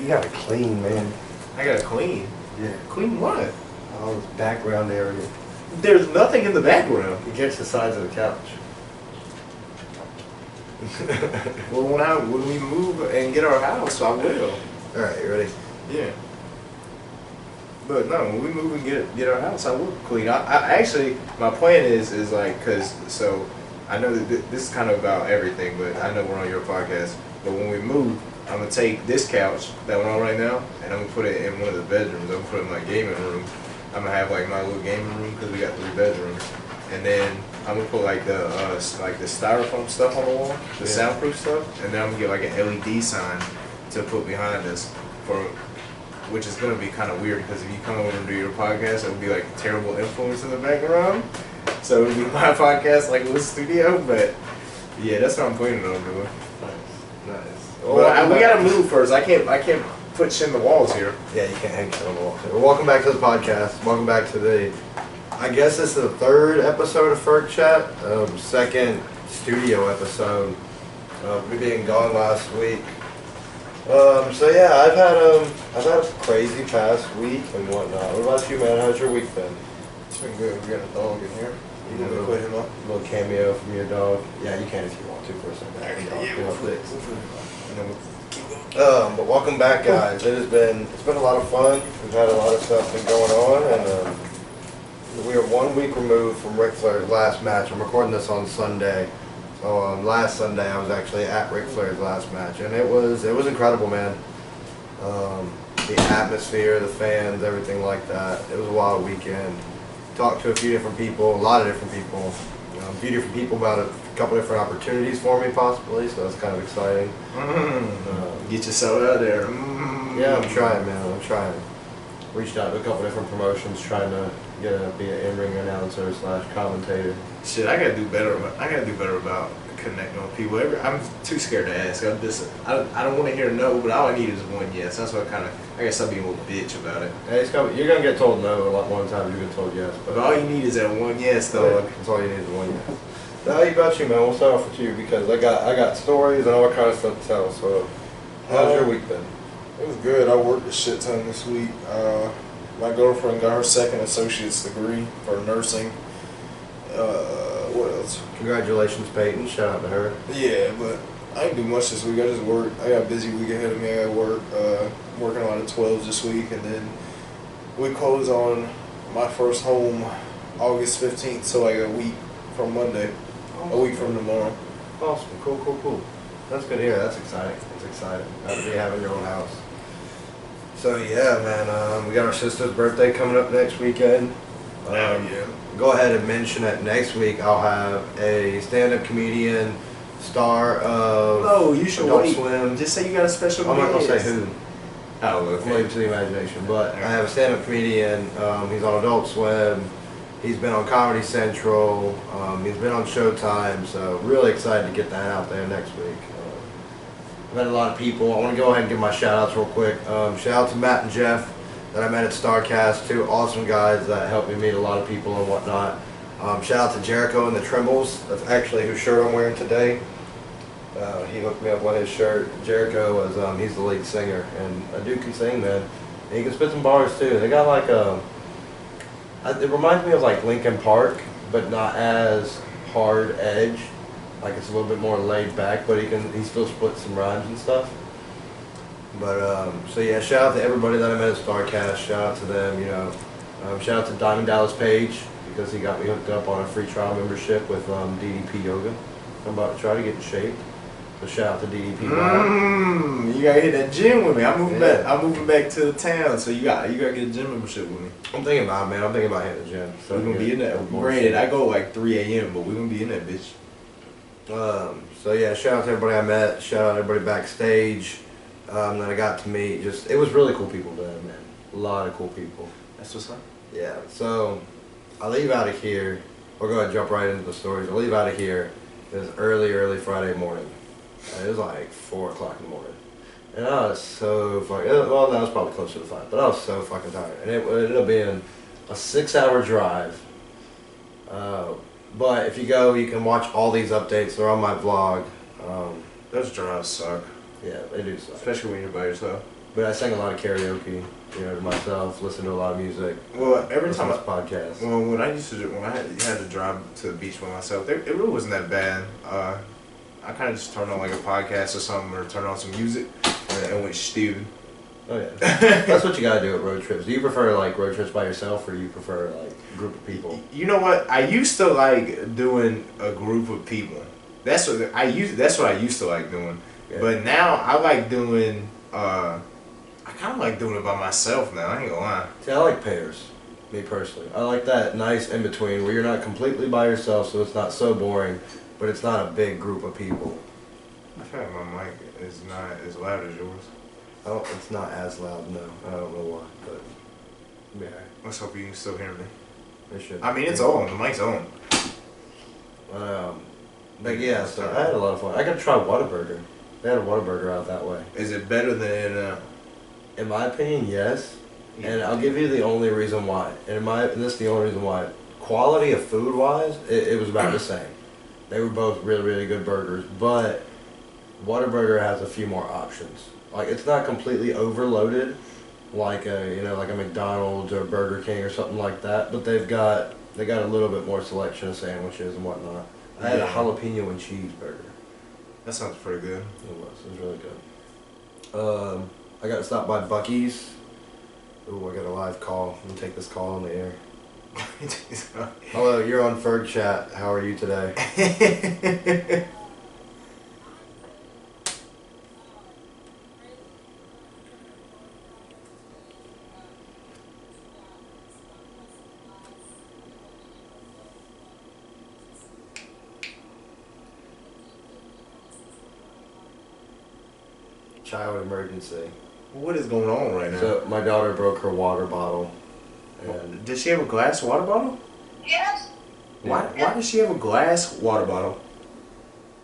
You gotta clean, man. I gotta clean. Yeah. Clean what? All this background area. There's nothing in the background. Against the sides of the couch. Well, when we move and get our house, I will. Alright, you ready? Yeah. But no, when we move and get our house, I will clean. I actually, my plan is like, so I know that this is kind of about everything, but I know we're on your podcast. But when we move, I'm gonna take this couch that we're on right now, and I'm gonna put it in one of the bedrooms. I'm gonna put it in my gaming room. I'm gonna have like my little gaming room because we got 3 bedrooms, and then I'm gonna put like the styrofoam stuff on the wall, the soundproof stuff, and then I'm gonna get like an LED sign to put behind us which is gonna be kind of weird because if you come over and do your podcast, it would be like a terrible influence in the background. So it would be my podcast like with studio, but yeah, that's what I'm planning on doing. Nice. Well, we gotta move first. I can't put shit in the walls here. Yeah, you can't hang shit on the walls. Well, welcome back to the podcast. Welcome back to I guess this is the 3rd episode of Ferg Chat. 2nd studio episode. Me being gone last week. So yeah, I've had a crazy past week and whatnot. What about you, man? How's your week been? It's been good. We got a dog in here. You want me to put him up? A little cameo from your dog. Yeah, you can if you want to for a second. But welcome back, guys. It's been a lot of fun. We've had a lot of stuff been going on, and we are 1 week removed from Ric Flair's last match. I'm recording this on Sunday. So last Sunday I was actually at Ric Flair's last match, and it was incredible, man. The atmosphere, the fans, everything like that. It was a wild weekend. Talked to a few different people, a lot of different people. A few different people about a couple different opportunities for me possibly, so that's kind of exciting. Get yourself out there. Yeah, I'm trying, man. I'm trying. Reached out to a couple different promotions trying to be an in-ring announcer / commentator. Shit, I gotta do better about connecting with people. I'm too scared to ask. I don't want to hear no, but all I need is one yes. That's what I guess I'll be a little bitch about it. Hey, you're gonna get told no a lot more times you get told yes. But all you need is that one yes, though. That's all you need is one yes. Now, how about you, man? We'll start off with you because I got stories and all kind of stuff to tell. So, how's your week been? It was good. I worked a shit ton this week. My girlfriend got her 2nd associate's degree for nursing. What else? Congratulations, Peyton. Shout out to her. Yeah, but I didn't do much this week. I just worked. I got a busy week ahead of me. I got work, working a lot of 12s this week, and then we close on my first home August 15th, so like a week from Monday. Awesome. A week from tomorrow. Awesome. Cool. That's good to hear. That's exciting. It's exciting. To be having your own house. So yeah, man, we got our sister's birthday coming up next weekend. Yeah. Go ahead and mention it next week. I'll have a stand-up comedian, star of No, you should Adult wait. Swim. Just say you got a special I'm not gonna say guest. who. Oh, okay. Leave it to the imagination. But I have a stand-up comedian. He's on Adult Swim. He's been on Comedy Central. He's been on Showtime. So really excited to get that out there next week. I've met a lot of people. I want to go ahead and give my shout-outs real quick. Shout out to Matt and Jeff that I met at StarCast. 2 awesome guys that helped me meet a lot of people and whatnot. Shout out to Jericho and the Trimbles. That's actually whose shirt I'm wearing today. He hooked me up with his shirt. Jericho was he's the lead singer, and a dude can sing, man. And he can spit some bars too. They got like it reminds me of like Linkin Park, but not as hard edge. Like it's a little bit more laid back, but he still splits some rhymes and stuff. But so yeah, shout out to everybody that I met at StarCast. Shout out to them, shout out to Diamond Dallas Page because he got me hooked up on a free trial membership with DDP Yoga. I'm about to try to get in shape. So shout out to DDP. You gotta hit that gym with me. I'm moving back to the town, so you gotta get a gym membership with me. I'm thinking about it, man. I'm thinking about hitting the gym. So we're gonna be in that. Granted, I go like 3 a.m., but we're gonna be in that bitch. So yeah, shout out to everybody I met. Shout out to everybody backstage that I got to meet. It was really cool people there, man. A lot of cool people. That's what's up. Yeah. So I leave out of here. We'll go ahead and jump right into the stories. I leave out of here. It was early Friday morning. It was like 4 o'clock in the morning. And I was so fucking, well, that was probably closer to 5, but I was so fucking tired. And it ended up being a 6-hour drive. But if you go, you can watch all these updates. They're on my vlog. Those drives suck. Yeah, they do suck. Especially when you're by yourself. But I sang a lot of karaoke, to myself, listen to a lot of music. Well, every time I podcast. Well, when I had to drive to the beach by myself, it really wasn't that bad. I kind of just turned on like a podcast or something, or turned on some music, and went stupid. Oh yeah, that's what you gotta do at road trips. Do you prefer like road trips by yourself, or do you prefer like a group of people? You know what? I used to like doing a group of people. That's what I used to like doing. Yeah. But now I like doing. I kind of like doing it by myself now. I ain't gonna lie. See, I like pairs. Me personally, I like that nice in between where you're not completely by yourself, so it's not so boring, but it's not a big group of people. I feel like my mic is not as loud as yours. Oh, it's not as loud, no. I don't know why, but yeah. Let's hope you can still hear me. It should. I mean, it's on. The mic's on. But yeah, so I had a lot of fun. I got to try Whataburger. They had a Whataburger out that way. Is it better than In-N-Out? In my opinion, yes. And I'll give you the only reason why. And this is the only reason why. Quality of food-wise, it was about the same. They were both really, really good burgers, but Whataburger has a few more options. Like, it's not completely overloaded like a McDonald's or Burger King or something like that, but they got a little bit more selection of sandwiches and whatnot. I had a jalapeno and cheese burger. That sounds pretty good. It was really good. I got to stop by Buc-ee's. Ooh, I got a live call. I'm gonna take this call on the air. Hello, you're on Ferg chat. How are you today? Child emergency. What is going on right now? So my daughter broke her water bottle. And did she have a glass water bottle? Yes. Why does she have a glass water bottle?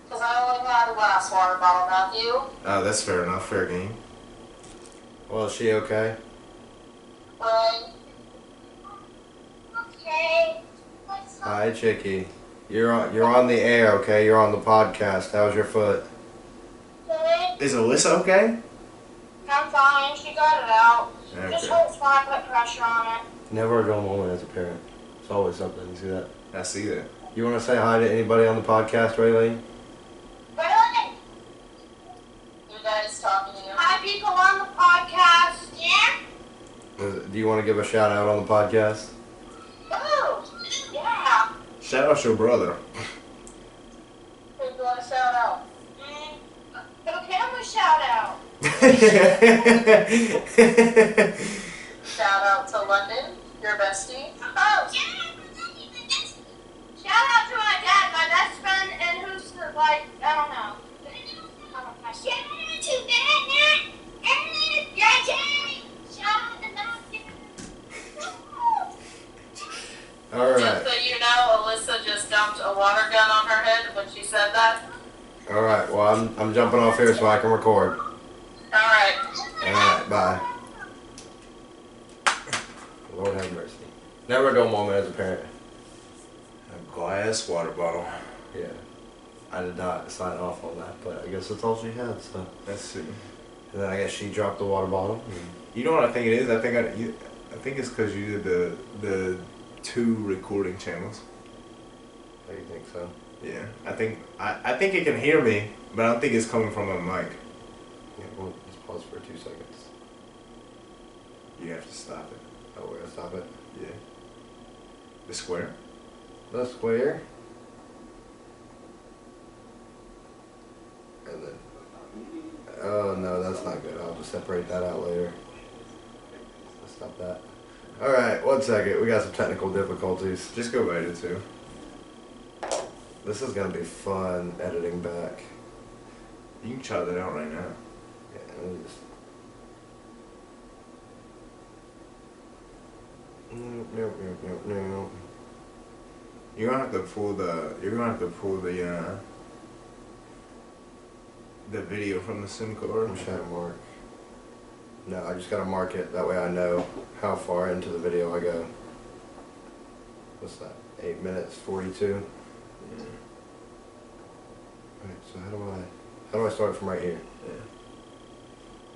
Because I only had a glass water bottle, not you. Oh, that's fair enough. Fair game. Well, is she okay? Right. Okay. Hi, Chicky. You're on the air, okay? You're on the podcast. How's your foot? Is Alyssa okay? I'm fine. She got it out. Okay. Just hopes I put pressure on it. Never a dull moment as a parent. It's always something. You see that? I see that. You want to say hi to anybody on the podcast, Raylene? Really? You guys talking to you? Hi, people on the podcast. Yeah? Do you want to give a shout out on the podcast? Oh, yeah. Shout out your brother. Who do you want to shout out? Who can we shout out? Shout out to London, your bestie. Oh, shout out to my dad, my best friend, and who's like, I don't know. Shout out to Dad, and Daddy. Shout out to All right. Just so you know, Alyssa just dumped a water gun on her head when she said that. All right. Well, I'm jumping off here so I can record. All right. All right. Bye. Lord have mercy. Never a dull moment as a parent. A glass water bottle. Yeah. I did not sign off on that, but I guess that's all she had. So That's it. and then I guess she dropped the water bottle. You know what I think it is? I think it's because you did the 2 recording channels. Do you think so? Yeah. I think it can hear me, but I don't think it's coming from a mic. Yeah. Well, let's pause for 2 seconds. You have to stop it. Oh, we're gonna stop it. Yeah. The square. The square. And then. Oh no, that's not good. I'll just separate that out later. Let's stop that. All right, 1 second. We got some technical difficulties. Just go right into. This is gonna be fun editing back. You can try that out right now. Yeah, let me just. No. You're gonna have to pull the. The video from the SIM card. I'm trying to mark. No, I just gotta mark it. That way I know how far into the video I go. What's that? 8 minutes 42. Yeah. Alright, so how do I start from right here? Yeah.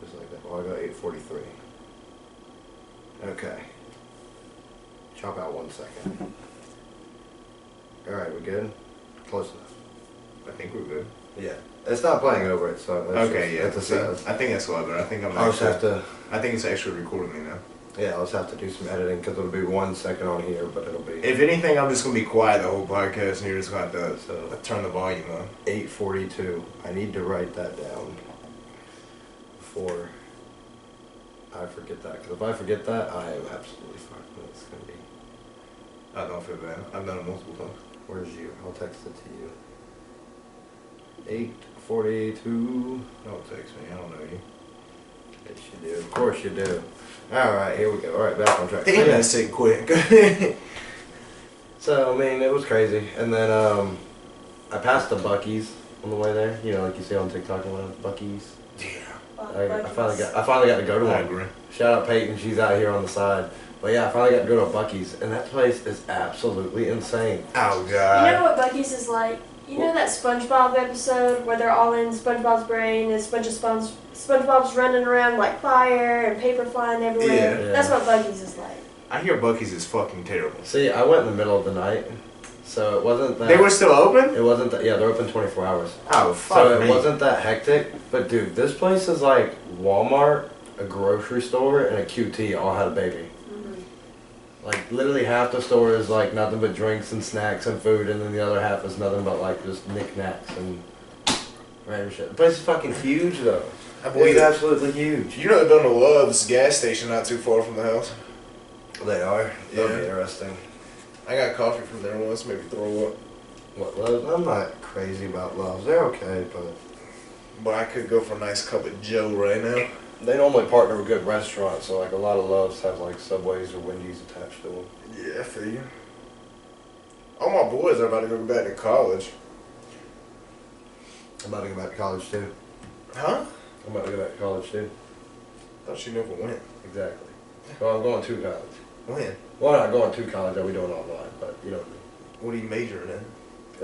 Just like that. Well, I got 8:43. Okay. Chop out 1 second. Alright, we good? Close enough. I think we're good. Yeah. It's not playing over it, so that's Okay, just, yeah. It's a See, set. I think that's a lot better. I think I'll just have to. I think it's actually recording me now. Yeah, I'll just have to do some editing because it'll be 1 second on here, but it'll be If anything, I'm just gonna be quiet the whole podcast, and you're just gonna have to turn the volume on. 8:42. I need to write that down before I forget that. Because if I forget that, I am absolutely fucked. It's gonna be. I don't feel bad. I've done it multiple times. Where's you? I'll text it to you. 8:42. Don't text me. I don't know you. Yes, you do. Of course you do. All right, here we go. All right, back on track. Damn, that's it quick. So I mean, it was crazy, and then I passed the Buc-ee's on the way there. You know, like you see on TikTok and whatever, Buc-ee's. Yeah. I finally got to go to I one. agree. Shout out Peyton, she's out here on the side. But yeah, I finally got to go to a Buc-ee's, and that place is absolutely insane. Oh You god. know what Buc-ee's is like? You know that SpongeBob episode where they're all in SpongeBob's brain and SpongeBob's running around like fire and paper flying everywhere? Yeah. That's what Buc-ee's is like. I hear Buc-ee's is fucking terrible. See, I went in the middle of the night, so it wasn't that. They were still open? It wasn't that. Yeah, they're open 24 hours. Oh fuck So it me. wasn't that hectic. But dude, this place is like Walmart, a grocery store, and a QT all had a baby. Like literally half the store is like nothing but drinks and snacks and food, and then the other half is nothing but like just knickknacks and random shit. The place is fucking huge though. I believe It's it. absolutely huge. You know they're building a Love's gas station not too far from the house. They are. That'll Yeah. be interesting. I got coffee from there once, maybe throw up. What Loves? I'm not crazy about Loves. They're okay, But I could go for a nice cup of Joe right now. they normally partner with good restaurants. So like a lot of Loves have like Subways or Wendy's attached to them. Yeah, I feel you. All my boys are about to go back to college. I'm about to go back to college too. Huh? I'm about to go back to college too. Thought you never went. Exactly. Well, I'm going to college. When? Well, not going to college. I'll be doing online, but you know what I mean. What are you majoring in?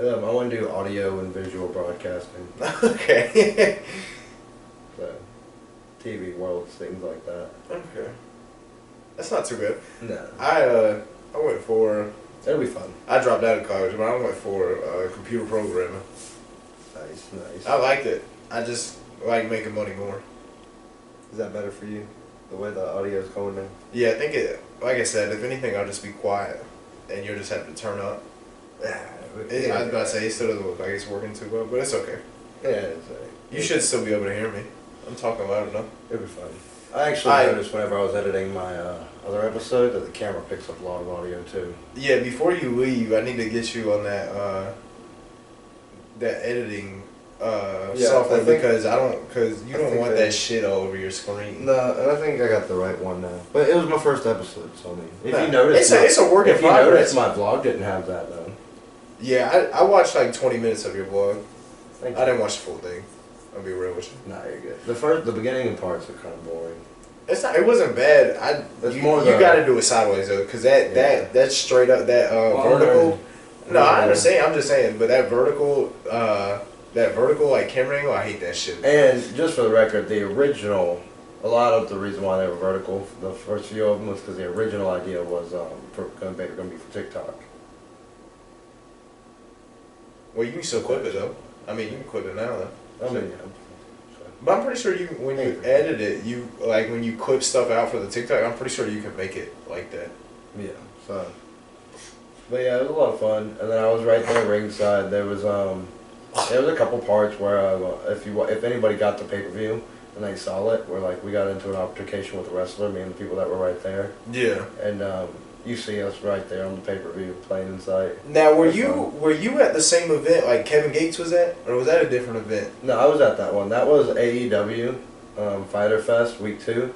I want to do audio and visual broadcasting, Okay. so TV worlds, things like that. Okay. That's not too bad. No, I went for, it'll be fun. I dropped out of college, but I went for computer programming. Nice, nice. I liked it. I just like making money more. Is that better for you? The way the audio's going now? Yeah, I think it, like I said, if anything, I'll just be quiet and you'll just have to turn up. I was about to say, it still doesn't look like it's working too well, but it's okay. Yeah, it's You should still be able to hear me. I'm talking loud enough. it'll be fun. I actually noticed whenever I was editing my other episode that the camera picks up a lot of audio too. Yeah, before you leave, I need to get you on that that editing software I think- because you I don't think want they- that shit all over your screen. No, and I think I got the right one now. But it was my first episode, so I mean, if Nah, you notice, it's a work in if you progress. notice, my vlog didn't have that though. Yeah, I watched like 20 minutes of your vlog. Thank I you. didn't watch the full thing. I'll be real with you. Nah, you're good. The beginning parts are kind of boring. It's not. It wasn't bad. It's You more got the- to do it sideways though, because that Yeah. that's straight up that vertical. No, I understand. I'm just saying, but that vertical like camera angle, I hate that shit. And just for the record, the original, a lot of the reason why they were vertical, the first few of them was because the original idea was going to be for TikTok. Well, you can still clip it though. I mean, you can clip it now though. I mean, yeah. But I'm pretty sure when you edit it, you like when you clip stuff out for the TikTok. I'm pretty sure you can make it like that. Yeah, so. But yeah, it was a lot of fun. And then I was right there ringside. There was a couple parts where if anybody got the pay-per-view and they saw it, where like we got into an altercation with the wrestler, me and the people that were right there. Yeah. And you see us right there on the pay-per-view, plain in sight. Now, were That's you at the same event like Kevin Gates was at, or was that a different event? No, I was at that one. That was AEW Fighter Fest week 2,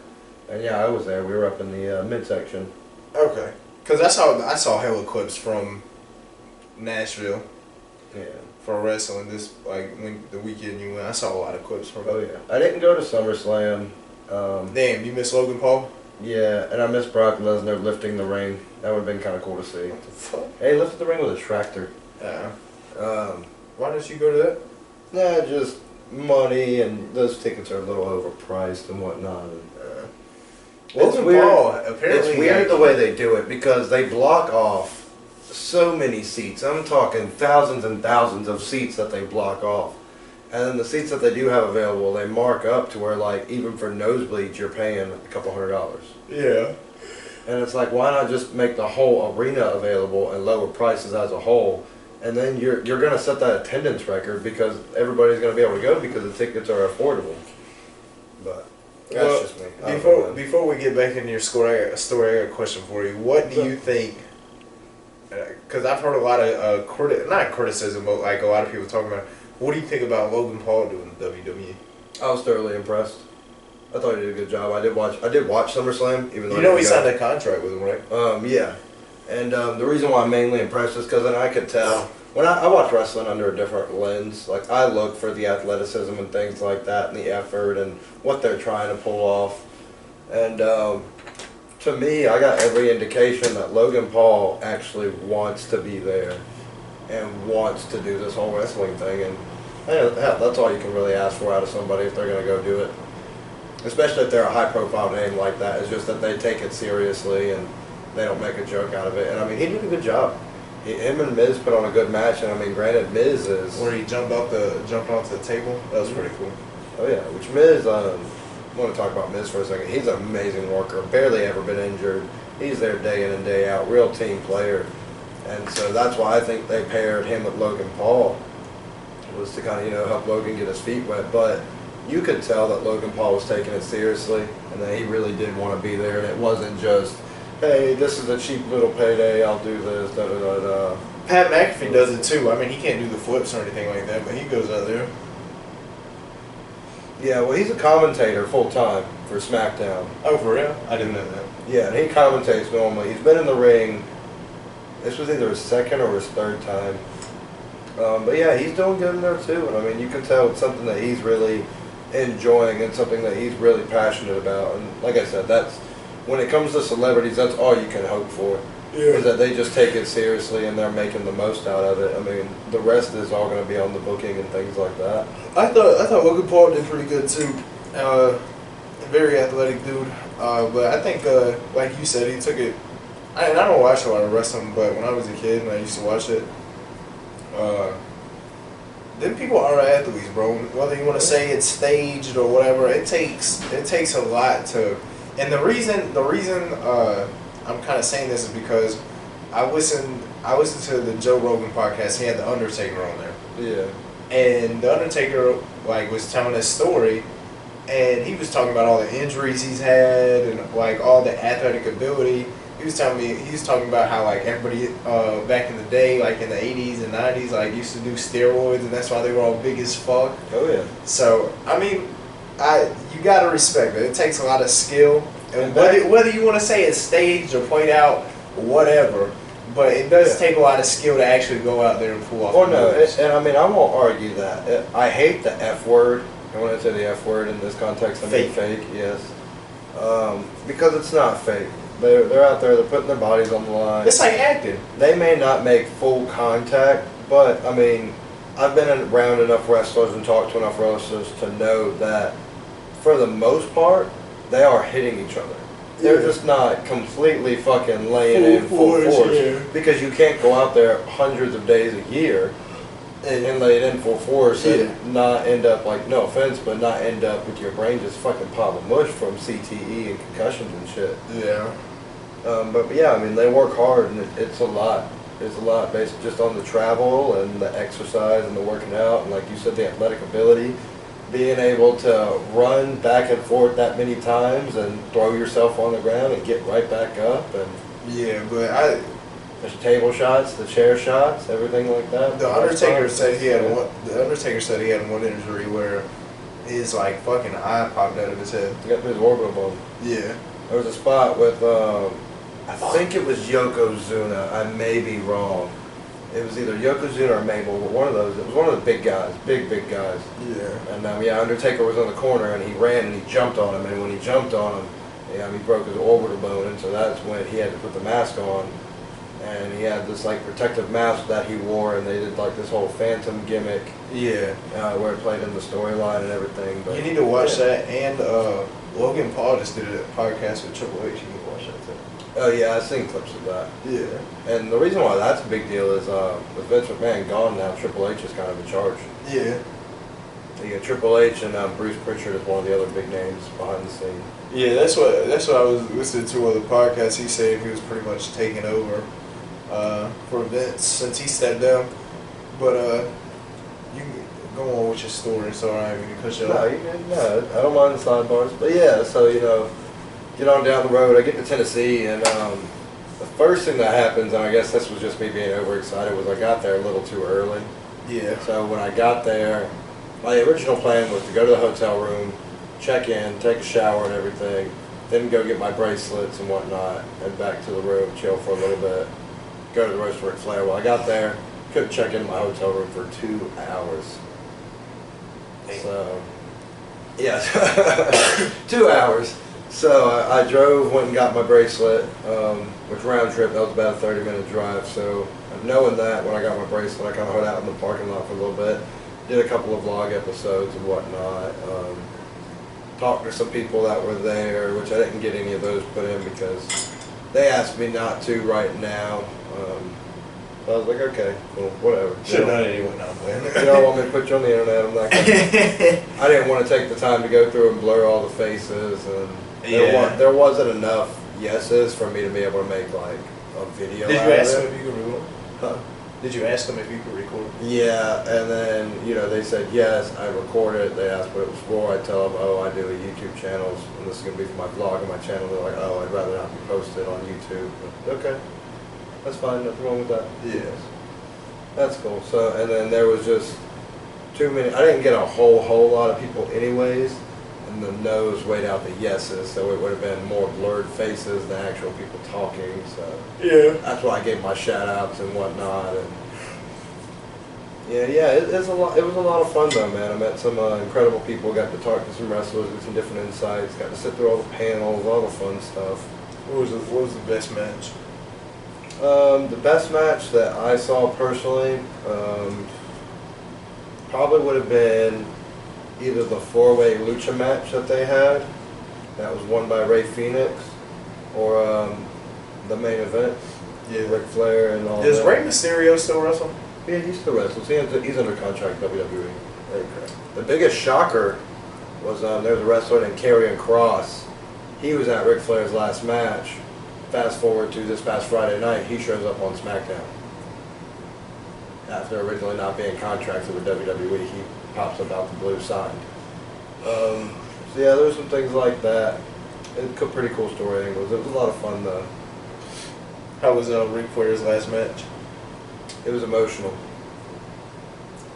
and yeah, I was there. We were up in the midsection. Okay. Because I saw hella clips from Nashville Yeah. for wrestling this when the weekend you went. I saw a lot of clips from Oh it. yeah. I didn't go to SummerSlam. Damn, you miss Logan Paul? Yeah, and I missed Brock Lesnar lifting the ring. That would have been kind of cool to see. What the fuck? Hey, lifted the ring with a tractor. Yeah. Um, Why didn't you go to that? nah, just money, and those tickets are a little overpriced and whatnot. Logan Paul, apparently, it's weird the way they do it because they block off so many seats. I'm talking thousands and thousands of seats that they block off. And then the seats that they do have available, they mark up to where, like, even for nosebleeds, you're paying a couple $100. Yeah. And it's like, why not just make the whole arena available and lower prices as a whole? And then you're going to set that attendance record because everybody's going to be able to go because the tickets are affordable. But that's just me. Before we get back into your story, I got a question for you. What do you think? Because I've heard a lot of not criticism, but like a lot of people talking about. What do you think about Logan Paul doing the WWE? I was thoroughly impressed. I thought he did a good job. I did watch SummerSlam, even though he signed a contract with him, right? Yeah. And the reason why I'm mainly impressed is because then I could tell when I watch wrestling under a different lens. Like, I look for the athleticism and things like that, and the effort and what they're trying to pull off. And to me, I got every indication that Logan Paul actually wants to be there and wants to do this whole wrestling thing. And that's all you can really ask for out of somebody if they're going to go do it. Especially if they're a high-profile name like that. It's just that they take it seriously and they don't make a joke out of it. And I mean, he did a good job. Him and Miz put on a good match. And I mean, granted, Miz is where he jumped off the table. That was pretty cool. Oh yeah, which Miz. I want to talk about Miz for a second. He's an amazing worker. Barely ever been injured. He's there day in and day out. Real team player. And so that's why I think they paired him with Logan Paul, was to kind of, help Logan get his feet wet. But you could tell that Logan Paul was taking it seriously and that he really did want to be there. And it wasn't just, hey, this is a cheap little payday, I'll do this, da-da-da-da. Pat McAfee does it too. I mean, he can't do the flips or anything like that, but he goes out there. Yeah, well, he's a commentator full-time for SmackDown. Oh, for real? I didn't know that. Yeah, and he commentates normally. He's been in the ring. This was either his second or his third time. But yeah, he's doing good in there too. And I mean, you can tell it's something that he's really enjoying and something that he's really passionate about. And like I said, that's when it comes to celebrities, that's all you can hope for. Yeah. Is that they just take it seriously and they're making the most out of it. I mean, the rest is all going to be on the booking and things like that. I thought Logan Paul did pretty good too. Very athletic dude. But I think, like you said, he took it. I don't watch a lot of wrestling, but when I was a kid and I used to watch it, them people are athletes, bro. Whether you want to say it's staged or whatever, it takes a lot to. And the reason I'm kind of saying this is because I listened to the Joe Rogan podcast. He had the Undertaker on there. Yeah. And the Undertaker was telling his story, and he was talking about all the injuries he's had and all the athletic ability. He was talking about how everybody back in the day, in the 80s and 90s, used to do steroids, and that's why they were all big as fuck. Oh yeah. So I mean, you gotta respect it. It takes a lot of skill, and whether you want to say it's staged or played out, whatever. But it does take a lot of skill to actually go out there and pull off. Oh no, and I mean, I won't argue that. I hate the F word. I want to say the F word in this context. I mean fake, yes. Because it's not fake. They're out there, they're putting their bodies on the line. It's like acting. They may not make full contact, but I mean, I've been around enough wrestlers and talked to enough wrestlers to know that for the most part, they are hitting each other. They're just not completely fucking laying in full force. Yeah. Because you can't go out there hundreds of days a year and lay it in full force and not end up, no offense, but not end up with your brain just fucking popping mush from CTE and concussions and shit. Yeah. But yeah, I mean, they work hard and it's a lot. It's a lot based just on the travel and the exercise and the working out and, like you said, the athletic ability. Being able to run back and forth that many times and throw yourself on the ground and get right back up and but there's table shots, the chair shots, everything like that. The Undertaker said he had one injury where his fucking eye popped out of his head. He got his orbital bone. Yeah. There was a spot with I think it was Yokozuna. I may be wrong. It was either Yokozuna or Mabel, but one of those. It was one of the big guys, big guys. Yeah. And Undertaker was on the corner and he ran and he jumped on him, and when he jumped on him, he broke his orbital bone, and so that's when he had to put the mask on. and he had this like protective mask that he wore, and they did like this whole Phantom gimmick Yeah. where it played in the storyline and everything. But You need to watch yeah. that, and Logan Paul just did a podcast with Triple H. You need to watch that too. Oh yeah, I've seen clips of that. Yeah. And the reason why that's a big deal is with Vince McMahon gone now, Triple H is kind of in charge. Yeah. You got Triple H and Bruce Pritchard is one of the other big names behind the scene. Yeah, that's what I was listening to on the podcast. He said he was pretty much taking over for Vince since he stepped down. But you can go on with your story. So I mean, because No, you good. No, I don't mind the sidebars. But yeah, so get on down the road. I get to Tennessee, and the first thing that happens, and I guess this was just me being overexcited, was I got there a little too early. Yeah. So when I got there, my original plan was to go to the hotel room, check in, take a shower and everything, then go get my bracelets and whatnot, and back to the room, chill for a little bit, go to the roast for Ric Flair. Well, I got there, couldn't check into my hotel room for 2 hours. So, yeah, 2 hours. So I drove, went and got my bracelet, which round trip, that was about a 30-minute drive. So knowing that, when I got my bracelet, I kind of hung out in the parking lot for a little bit, did a couple of vlog episodes and whatnot, talked to some people that were there, which I didn't get any of those put in because they asked me not to right now. So I was like, okay, cool, whatever. Should have done it anyway. No, You don't want me to put you on the internet, I'm not gonna. I didn't want to take the time to go through and blur all the faces, and there wasn't enough yeses for me to be able to make like a video. Did you ask them if you could record? Huh? Did you ask them if you could record? Yeah, and then they said yes. I recorded it. They asked what it was for. I tell them, oh, I do a YouTube channel, and this is gonna be for my vlog and my channel. They're like, oh, I'd rather not be posted on YouTube. But, okay, that's fine. Nothing wrong with that. Yes. That's cool. So, and then there was just too many. I didn't get a whole lot of people anyways, and the no's weighed out the yeses, so it would have been more blurred faces than actual people talking. So Yeah. that's why I gave my shout outs and whatnot. And it's a lot. It was a lot of fun though, man. I met some incredible people. Got to talk to some wrestlers, get some different insights. Got to sit through all the panels, all the fun stuff. What was the best match? The best match that I saw personally probably would have been either the four-way lucha match that they had, that was won by Rey Fenix, or the main event, Ric Flair and all that. Does Rey Mysterio still wrestle? Yeah, he still wrestles. He's under contract with WWE. Okay. The biggest shocker was there's a wrestler named Karrion Kross. He was at Ric Flair's last match. Fast forward to this past Friday night, he shows up on SmackDown. After originally not being contracted with WWE, he pops up out the blue signed. So yeah, there were some things like that. It's a pretty cool story angles. It was a lot of fun though. How was Ric Flair's last match? It was emotional.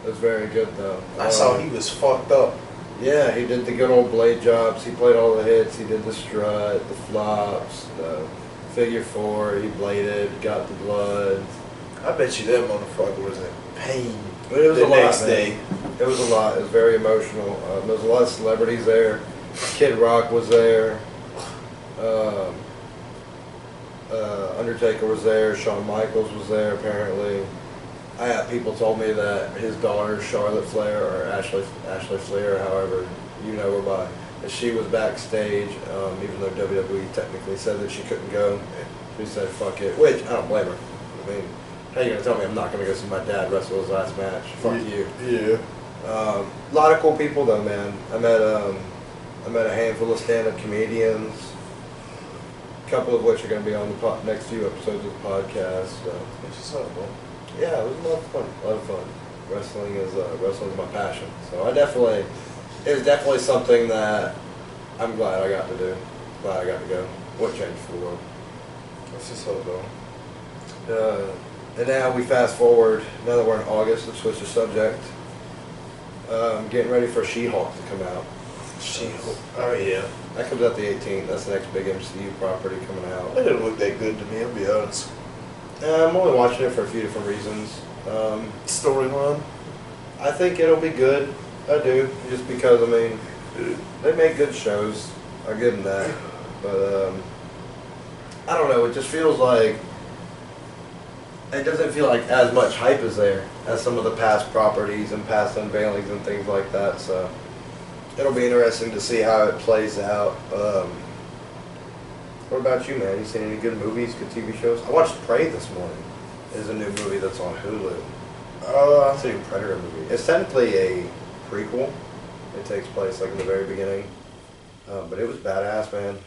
It was very good though. I saw he was fucked up. Yeah, he did the good old blade jobs. He played all the hits. He did the strut, the flops, the figure four. He bladed, got the blood. I bet you that motherfucker was in pain. But it was the a lot, next man. day. It was a lot. It was very emotional. There was a lot of celebrities there. Kid Rock was there. Undertaker was there. Shawn Michaels was there apparently. I had people told me that his daughter Charlotte Flair, or Ashley Flair, however you know her by, that she was backstage, even though WWE technically said that she couldn't go. She said fuck it, which I don't blame her. I mean, how you gonna tell me I'm not gonna go see my dad wrestle his last match? Fuck you. Yeah. A lot of cool people though, man. I met a handful of stand-up comedians, a couple of which are going to be on the next few episodes of the podcast. So. What's up, bro? Yeah, it was a lot of fun. A lot of fun. Wrestling is my passion. So it was definitely something that I'm glad I got to do. Glad I got to go. What changed for the world? What's this up, bro? And now we fast forward. Now that we're in August, let's switch the subject. Getting ready for She-Hulk to come out. She-Hulk. Oh yeah. That comes out the 18th. That's the next big MCU property coming out. It didn't look that good to me, I'll be honest. I'm only watching it for a few different reasons. Storyline? I think it'll be good. I do. Just because, I mean, they make good shows. I'll give them that. But, I don't know. It just feels like it doesn't feel like as much hype is there as some of the past properties and past unveilings and things like that. So it'll be interesting to see how it plays out. What about you, man? You seen any good movies, good TV shows? I watched Prey this morning. There's a new movie that's on Hulu. It's a new Predator movie. It's technically a prequel. It takes place like in the very beginning. But it was badass, man.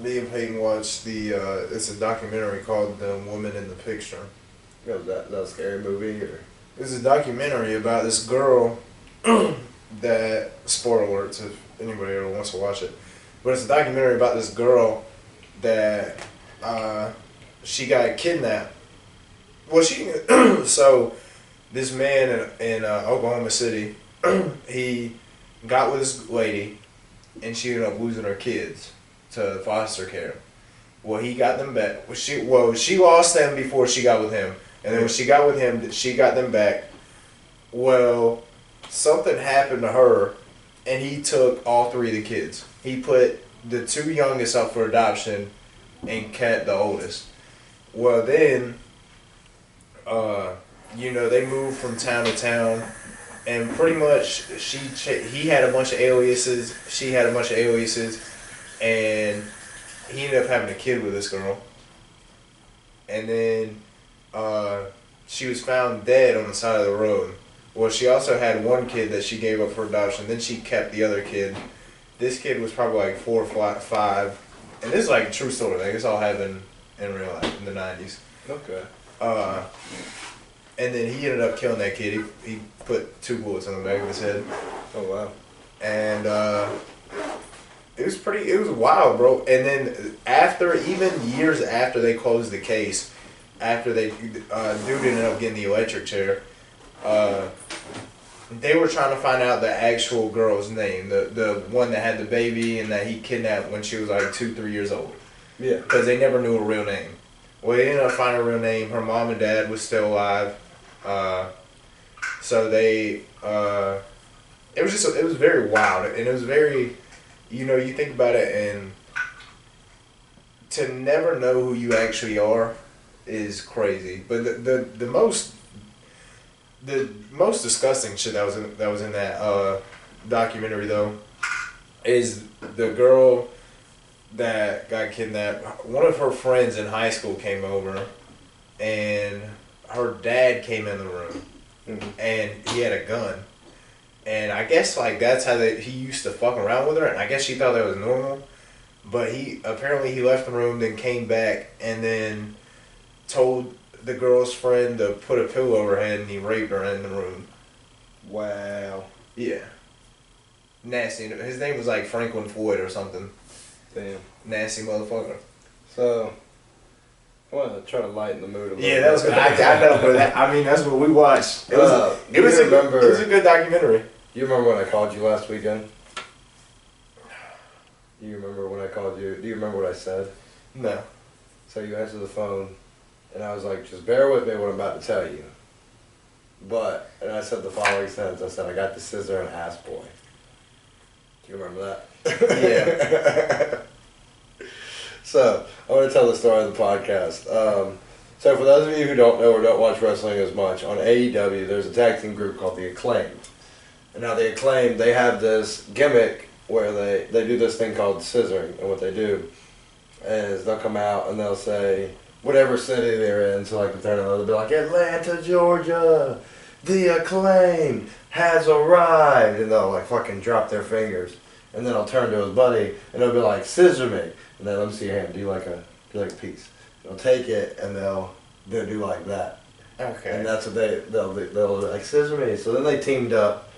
Me and Peyton watched it's a documentary called The Woman in the Picture. Was that a scary movie? Or? It's a documentary about this girl that, spoiler alerts if anybody ever wants to watch it, but it's a documentary about this girl that she got kidnapped. Well, so this man in Oklahoma City, he got with this lady, and she ended up losing her kids to foster care. Well, he got them back. She lost them before she got with him, and then when she got with him, she got them back. Well, something happened to her, and he took all 3 of the kids. He put the 2 youngest up for adoption, and kept the oldest. Well, then, they moved from town to town, and pretty much he had a bunch of aliases, she had a bunch of aliases, and he ended up having a kid with this girl. And then she was found dead on the side of the road. Well, she also had one kid that she gave up for adoption. Then she kept the other kid. This kid was probably like 4 or 5. And this is like a true story. Like, this all happened in real life in the 90s. Okay. And then he ended up killing that kid. He put 2 bullets in the back of his head. Oh, wow. And it was wild, bro. And then even years after they closed the case, after dude ended up getting the electric chair, they were trying to find out the actual girl's name, the one that had the baby and that he kidnapped when she was like 2-3 years old. Yeah. Because they never knew her real name. Well, they ended up finding her real name. Her mom and dad was still alive. So they, it was very wild, and it was very, you think about it, and to never know who you actually are is crazy. But the most disgusting shit that was in that documentary though is the girl that got kidnapped. One of her friends in high school came over, and her dad came in the room, and he had a gun. And I guess like that's how he used to fuck around with her, and I guess she thought that was normal. But he left the room, then came back, and then told the girl's friend to put a pillow over her head, and he raped her in the room. Wow. Yeah. Nasty. His name was like Franklin Floyd or something. Damn. Nasty motherfucker. So, I want to try to lighten the mood a little bit. Yeah, that was good. I know, but that's what we watched. It was a good documentary. You remember when I called you last weekend? You remember when I called you? Do you remember what I said? No. So you answered the phone, and I was like, just bear with me what I'm about to tell you. And I said the following sentence. I said, I got the scissor and ass boy. Do you remember that? Yeah. So, I want to tell the story of the podcast. So for those of you who don't know or don't watch wrestling as much, on AEW there's a tag team group called the Acclaimed. And now the Acclaimed, they have this gimmick where they do this thing called scissoring. And what they do is they'll come out and they'll say whatever city they're in. So like if they're in, they'll be like, Atlanta, Georgia, the Acclaimed has arrived. And they'll like fucking drop their fingers. And then I'll turn to his buddy and they'll be like, scissor me. And then let me see your hand. Do you like a piece? They'll take it and they'll do like that. Okay. And that's what they'll be like, scissor me. So then they teamed up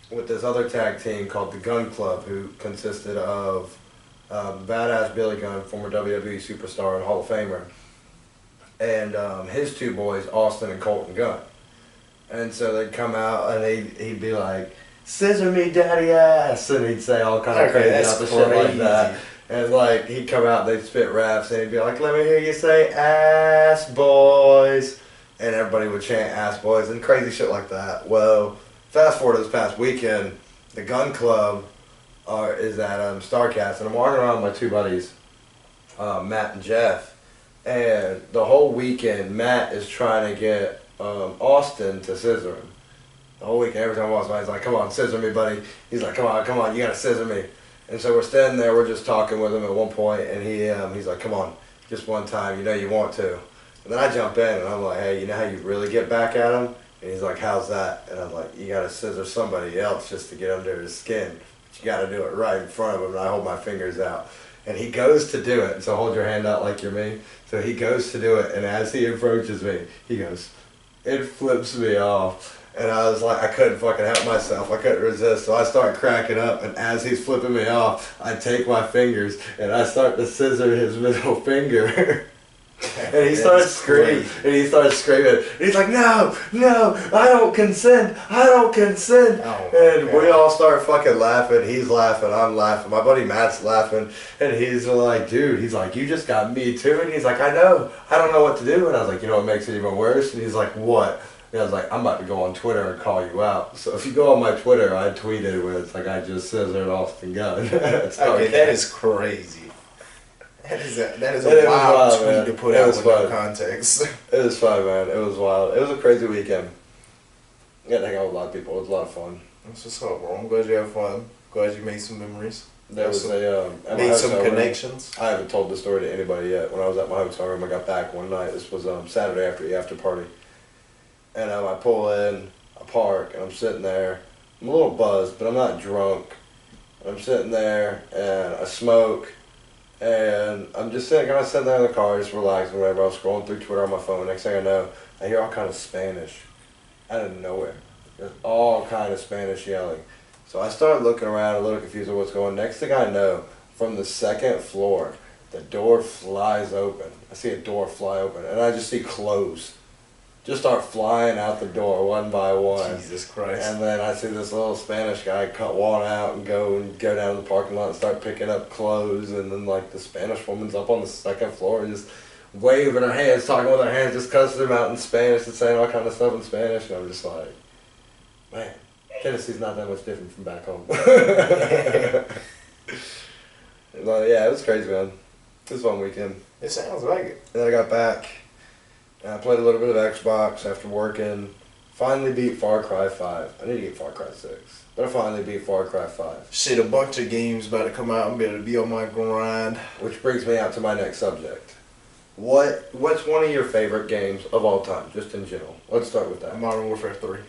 with this other tag team called the Gun Club, who consisted of badass Billy Gunn, former WWE superstar and Hall of Famer, and his 2 boys, Austin and Colton Gunn. And so they'd come out and he'd be like, scissor me, daddy ass, and he'd say all kind of crazy shit like that. And like he'd come out, they'd spit raps, and he'd be like, let me hear you say ass boys, and everybody would chant ass boys and crazy shit like that. Well, fast forward to this past weekend, the Gun Club is at StarCast, and I'm walking around with my 2 buddies, Matt and Jeff, And the whole weekend, Matt is trying to get Austin to scissor him. The whole weekend, every time I walk by, he's like, come on, scissor me, buddy. He's like, come on, you gotta scissor me. And so we're standing there, we're just talking with him at one point, and he's like, come on, just one time, you know you want to. And then I jump in, and I'm like, hey, you know how you really get back at him? And he's like, how's that? And I'm like, you gotta scissor somebody else just to get under his skin. But you gotta do it right in front of him, and I hold my fingers out. And he goes to do it, and so hold your hand out like you're me. So he goes to do it, and as he approaches me, he goes, it flips me off. And I was like, I couldn't fucking help myself. I couldn't resist. So I start cracking up. And as he's flipping me off, I take my fingers and I start to scissor his middle finger. And he starts screaming. And he starts screaming. And he's like, no, I don't consent. Oh, and we all start fucking laughing. He's laughing. I'm laughing. My buddy Matt's laughing. And he's like, dude, he's like, you just got me too. And he's like, I know. I don't know what to do. And I was like, you know what makes it even worse? And he's like, what? And I was like, I'm about to go on Twitter and call you out. So if you go on my Twitter, I tweeted where it's like I just scissored Austin Gunn. Okay, that is crazy. That is a wild tweet to put out with no context. It was fun, man. It was wild. It was a crazy weekend. Got to hang out with a lot of people. It was a lot of fun. That's what's up, bro. I'm glad you had fun. Glad you made some memories. There was made some connections. I haven't told this story to anybody yet. When I was at my hotel room, I got back one night. This was Saturday after the after party. And I pull in, I park, and I'm sitting there. I'm a little buzzed, but I'm not drunk. I'm sitting there, and I smoke, and I'm just sitting there in the car, just relaxing, whatever. I was scrolling through Twitter on my phone. Next thing I know, I hear all kind of Spanish out of nowhere. There's all kind of Spanish yelling. So I start looking around, a little confused with what's going on. Next thing I know, from the second floor, the door flies open. I see a door fly open, and I just see clothes just start flying out the door one by one. Jesus Christ. And then I see this little Spanish guy walk out and go down to the parking lot and start picking up clothes. And then like the Spanish woman's up on the second floor and just waving her hands, talking with her hands, just cussing them out in Spanish and saying all kind of stuff in Spanish. And I'm just like, man, Tennessee's not that much different from back home. Yeah, it was crazy, man. It was a fun weekend. It sounds like it. And then I got back. And I played a little bit of Xbox after working. Finally beat Far Cry 5. I need to get Far Cry 6. But I finally beat Far Cry 5. Shit, a bunch of games about to come out. I'm going to be on my grind. Which brings me out to my next subject. What's one of your favorite games of all time, just in general? Let's start with that. Modern Warfare 3.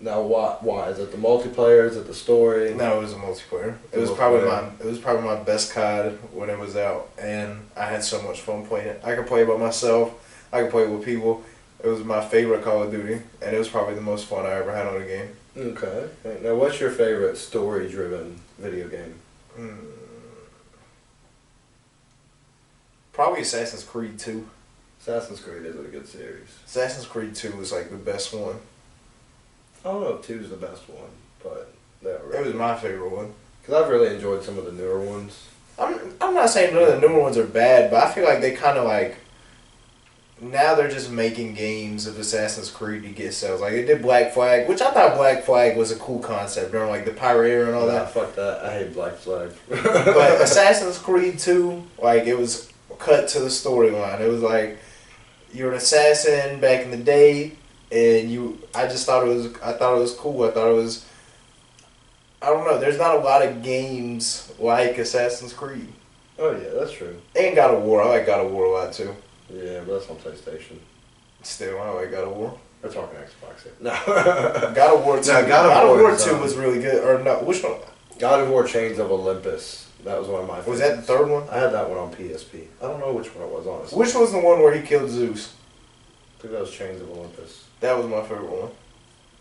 Now, why? Is it the multiplayer? Is it the story? No, it was a multiplayer. It was probably my best COD when it was out, and I had so much fun playing it. I could play it by myself. I could play it with people. It was my favorite Call of Duty, and it was probably the most fun I ever had on a game. Okay. Now, what's your favorite story-driven video game? Probably Assassin's Creed 2. Assassin's Creed is a good series. Assassin's Creed 2 was like the best one. I don't know if 2 is the best one, but it was my favorite one. Because I've really enjoyed some of the newer ones. I'm not saying none of the newer ones are bad, but I feel like they kind of like... Now they're just making games of Assassin's Creed to get sales. Like, they did Black Flag, which I thought Black Flag was a cool concept during, like, the pirate era and all that. Fuck that. I hate Black Flag. But Assassin's Creed 2, like, it was cut to the storyline. It was like, you're an assassin back in the day, and I thought it was cool. I don't know, there's not a lot of games like Assassin's Creed. Oh, yeah, that's true. And God of War. I like God of War a lot, too. Yeah, but that's on PlayStation. Still, I like God of War. We're talking Xbox here. No. God of War 2. No, God of War 2 was really good. Or no, which one? God of War Chains of Olympus. That was one of my favorites. Was that the third one? I had that one on PSP. I don't know which one it was, honestly. Which was the one where he killed Zeus? I think that was Chains of Olympus. That was my favorite one.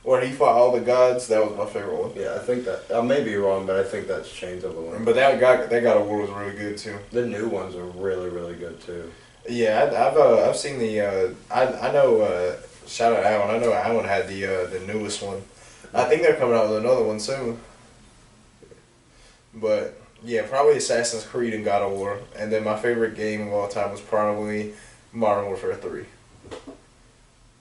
Where he fought all the gods, that was my favorite one. Yeah, I think that... I may be wrong, but I think that's Chains of Olympus. But that God of War was really good, too. The new ones are really, really good, too. Yeah, I've seen the I know shout out Alan. I know Alan had the newest one. I think they're coming out with another one soon. But yeah, probably Assassin's Creed and God of War, and then my favorite game of all time was probably Modern Warfare 3.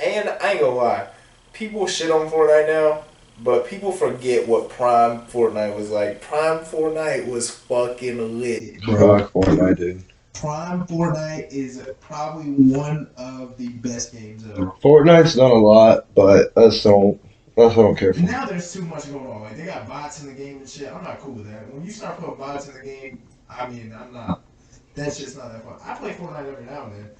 And I ain't gonna lie, people shit on Fortnite now, but people forget what Prime Fortnite was like. Prime Fortnite was fucking lit. Rock Fortnite, dude. Prime Fortnite is probably one of the best games ever. Fortnite's done a lot, but that's what I don't care for. Now there's too much going on. Like they got bots in the game and shit. I'm not cool with that. When you start putting bots in the game, I mean, I'm not. That shit's not that fun. I play Fortnite every now and then,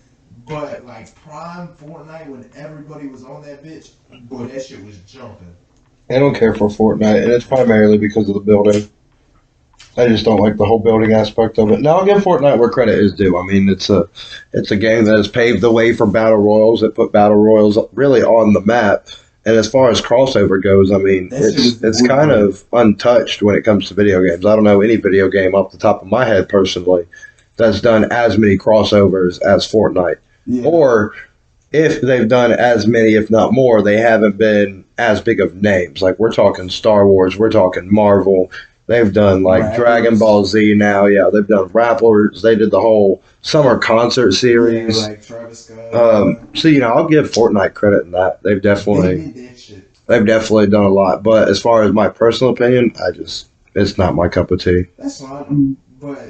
but like Prime Fortnite when everybody was on that bitch, boy, that shit was jumping. I don't care for Fortnite, and it's primarily because of the building. I just don't like the whole building aspect of it. Now I'll give Fortnite where credit is due. I mean, it's a game that has paved the way for battle royals. It put battle royals really on the map. And as far as crossover goes, I mean, it's kind of untouched when it comes to video games. I don't know any video game off the top of my head personally that's done as many crossovers as Fortnite. Yeah. Or if they've done as many, if not more, they haven't been as big of names. Like we're talking Star Wars, we're talking Marvel. They've done like Rappers. Dragon Ball Z now. Yeah, they've done Rappers. They did the whole summer concert series. Yeah, like Travis Scott. So I'll give Fortnite credit in that. They've They definitely did that shit. done a lot. But as far as my personal opinion, it's not my cup of tea. That's fine, but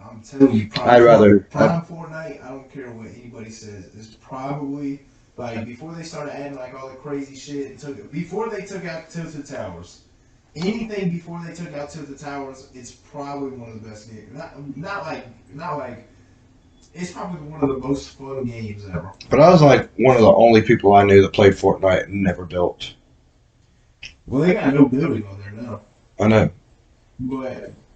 I'm telling you, I'd rather- Prime Fortnite. I don't care what anybody says. It's probably like before they started adding like all the crazy shit and before they took out Tilted Towers. Anything before they took out Tilted Towers, it's probably one of the best games. Not like. It's probably one of the most fun games ever. But I was like one of the only people I knew that played Fortnite and never built. Well, they got no building on there now. I know.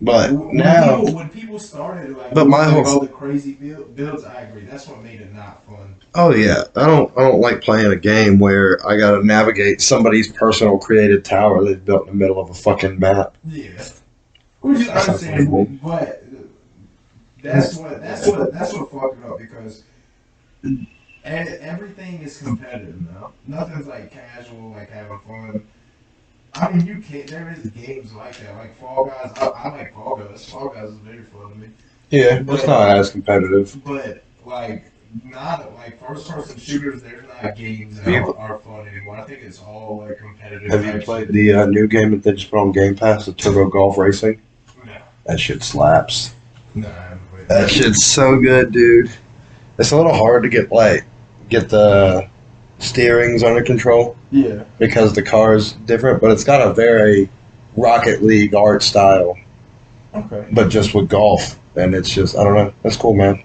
But now, when people started like, But my like whole- all the crazy builds, I agree. That's what made it not fun. oh yeah, I don't like playing a game where I gotta navigate somebody's personal created tower they've built in the middle of a fucking map. Yeah, which is understandable, but that's what fucked it up because everything is competitive now. Nothing's like casual, like having fun. I mean, you can't. There is games like that, like Fall Guys. I like Fall Guys. Fall Guys is very fun to me. Yeah, it's not as competitive. But like, not like first-person shooters. There's not games that are fun anymore. I think it's all like competitive. Have you type played shit. the new game that they just put on Game Pass, the Turbo Golf Racing? No, That shit slaps. no, I haven't played That shit's so good, dude. It's a little hard to get the steerings under control Yeah. because the car's different, but it's got a very Rocket League art style, Okay. but just with golf, and it's just I don't know. That's cool, man.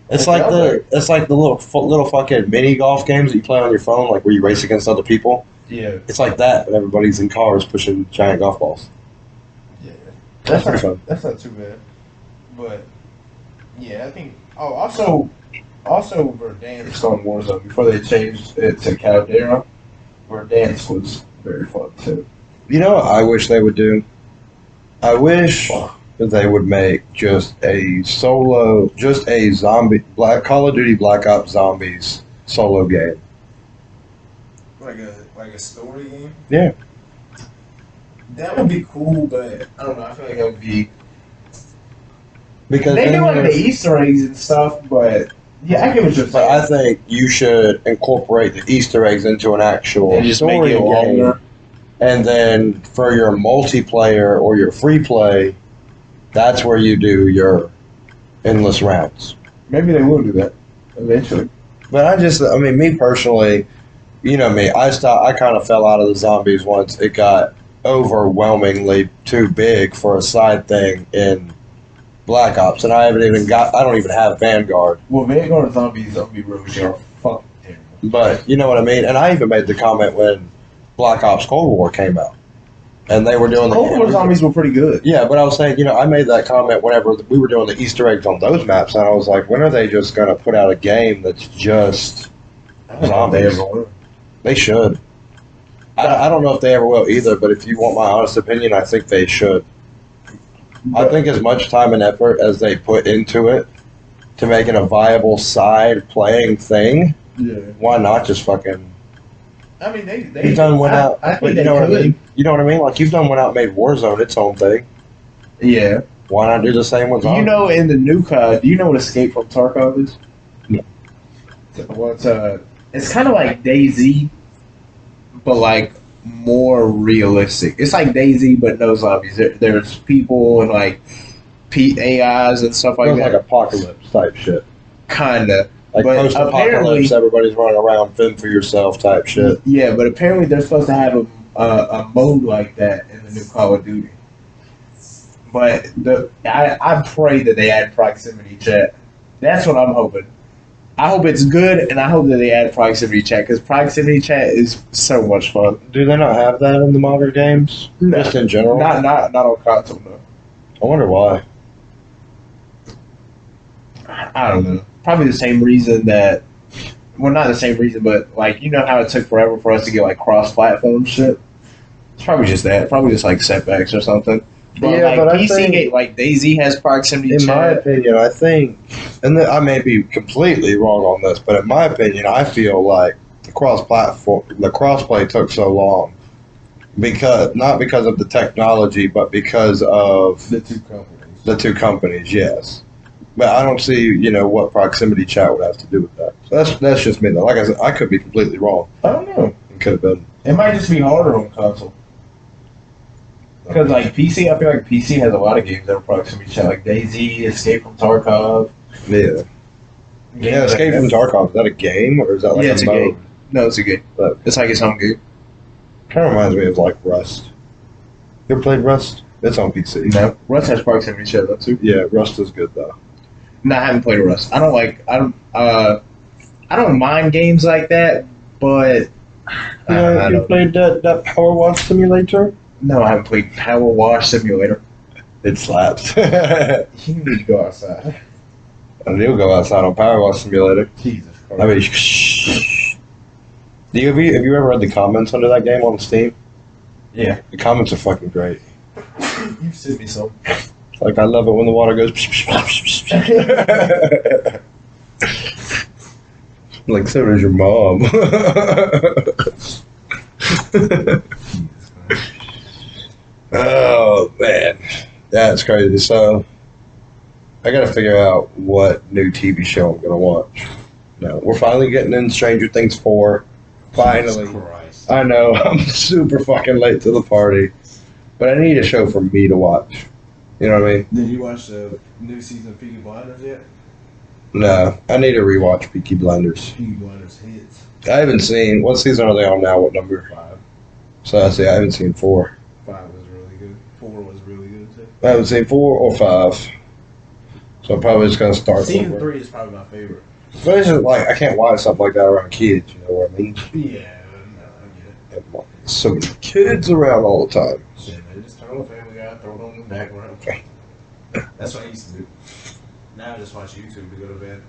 It's like the little fucking mini golf games that you play on your phone, like where you race against other people. Yeah. It's like that, but everybody's in cars pushing giant golf balls. Yeah. That's pretty fun. That's not too bad. But yeah, I think. Oh, also Verdansk on Warzone before they changed it to Caldera. Verdansk was very fun too. You know what I wish they would do? I wish that they would make just a zombie Call of Duty Black Ops Zombies solo game. Like a story game. Yeah. That would be cool, but I don't know. I feel like that would be. Because They do then like the there's- Easter eggs and stuff, but yeah, I get what you're but saying. I think you should incorporate the Easter eggs into an actual And just make story it game. longer. And then for your multiplayer or your free play, that's where you do your endless rounds. Maybe they will do that eventually. But me personally, you know me, I kind of fell out of the zombies once it got overwhelmingly too big for a side thing in Black Ops, and I don't even have Vanguard. Well, Vanguard Zombies, I'll be real, are fucking terrible. But you know what I mean? And I even made the comment when Black Ops Cold War came out. And they were doing Cold War Zombies were pretty good. Yeah, but I was saying, I made that comment whenever we were doing the Easter eggs on those maps, and I was like, when are they just going to put out a game that's just zombies? They should. I don't know if they ever will either, but if you want my honest opinion, I think they should. I think as much time and effort as they put into it to make it a viable side playing thing, Yeah. why not just fucking... I mean, they You've done went out, I but think you they know what I could. mean? You know what I mean? Like, you've done went out and made Warzone its own thing. Yeah. Why not do the same with Do you zombies? know in the new COD, do you know what Escape from Tarkov is? No. Well, it's kind of like DayZ, but like more realistic. It's like DayZ, but no zombies. There's people and like AIs and stuff like Feels that. like apocalypse type shit. Kinda. Like But post-apocalypse, apparently- everybody's running around, fend for yourself type shit. Yeah, but apparently they're supposed to have a mode like that in the new Call of Duty. But I pray that they add proximity chat. That's what I'm hoping. I hope it's good, and I hope that they add proximity chat, because proximity chat is so much fun. Do they not have that in the modern games? No. Just in general? Not on console, no. I wonder why. I don't know. Probably the same reason that, well, not the same reason, but like, you know how it took forever for us to get like cross-platform shit? It's probably just that. Probably just like setbacks or something. But Yeah, like but I PC, think- like DayZ has proximity In chat. my opinion, I think, and I may be completely wrong on this, but in my opinion, I feel like the crossplay took so long not because of the technology, but because of The two companies. the two companies. Yes, but I don't see what proximity chat would have to do with that. So that's just me though. Like I said, I could be completely wrong. I don't know. It could have been. It might just be harder on console. Because like PC, I feel like PC has a lot of games that are proximity chat, like DayZ, Escape from Tarkov. Yeah. Yeah, Escape from Tarkov, is that a game or is that like Yeah, it's a mode? game. No, it's a game. But It's like its own game. kind of reminds me of like Rust. You ever played Rust? It's on PC. No, Rust has proximity chat though too. Yeah, Rust is good though. No, I haven't played Rust. I don't mind games like that, but I You don't- played that Power Wash Simulator? no, I haven't played Power Wash Simulator. It slaps. You need to go outside. And you'll go outside on Power Wash Simulator. Jesus Christ. I mean, shh. Have you ever read the comments under that game on Steam? Yeah. The comments are fucking great. You've sent me some. Like, I love it when the water goes. Like, so does your mom. Oh, man. That's crazy. So, I gotta figure out what new TV show I'm gonna watch. No, we're finally getting in Stranger Things 4. Finally. Jesus Christ. I know, I'm super fucking late to the party. But I need a show for me to watch. You know what I mean? Did you watch the new season of Peaky Blinders yet? No, I need to rewatch Peaky Blinders. Peaky Blinders hits. I haven't seen, what season are they on now? What number? 5. So I see, I haven't seen 4. 5 was really good. 4 was really good too. I haven't seen 4 or 5. So I'm probably just gonna start Season somewhere. 3 is probably my favorite. But it's just like, I can't watch something like that around kids, you know what I mean? Yeah, no, I get it. And so many kids around all the time. Shit, man, just turn on Family Guy, throw it on the background. That's what I used to do. Now I just watch YouTube to go to bed.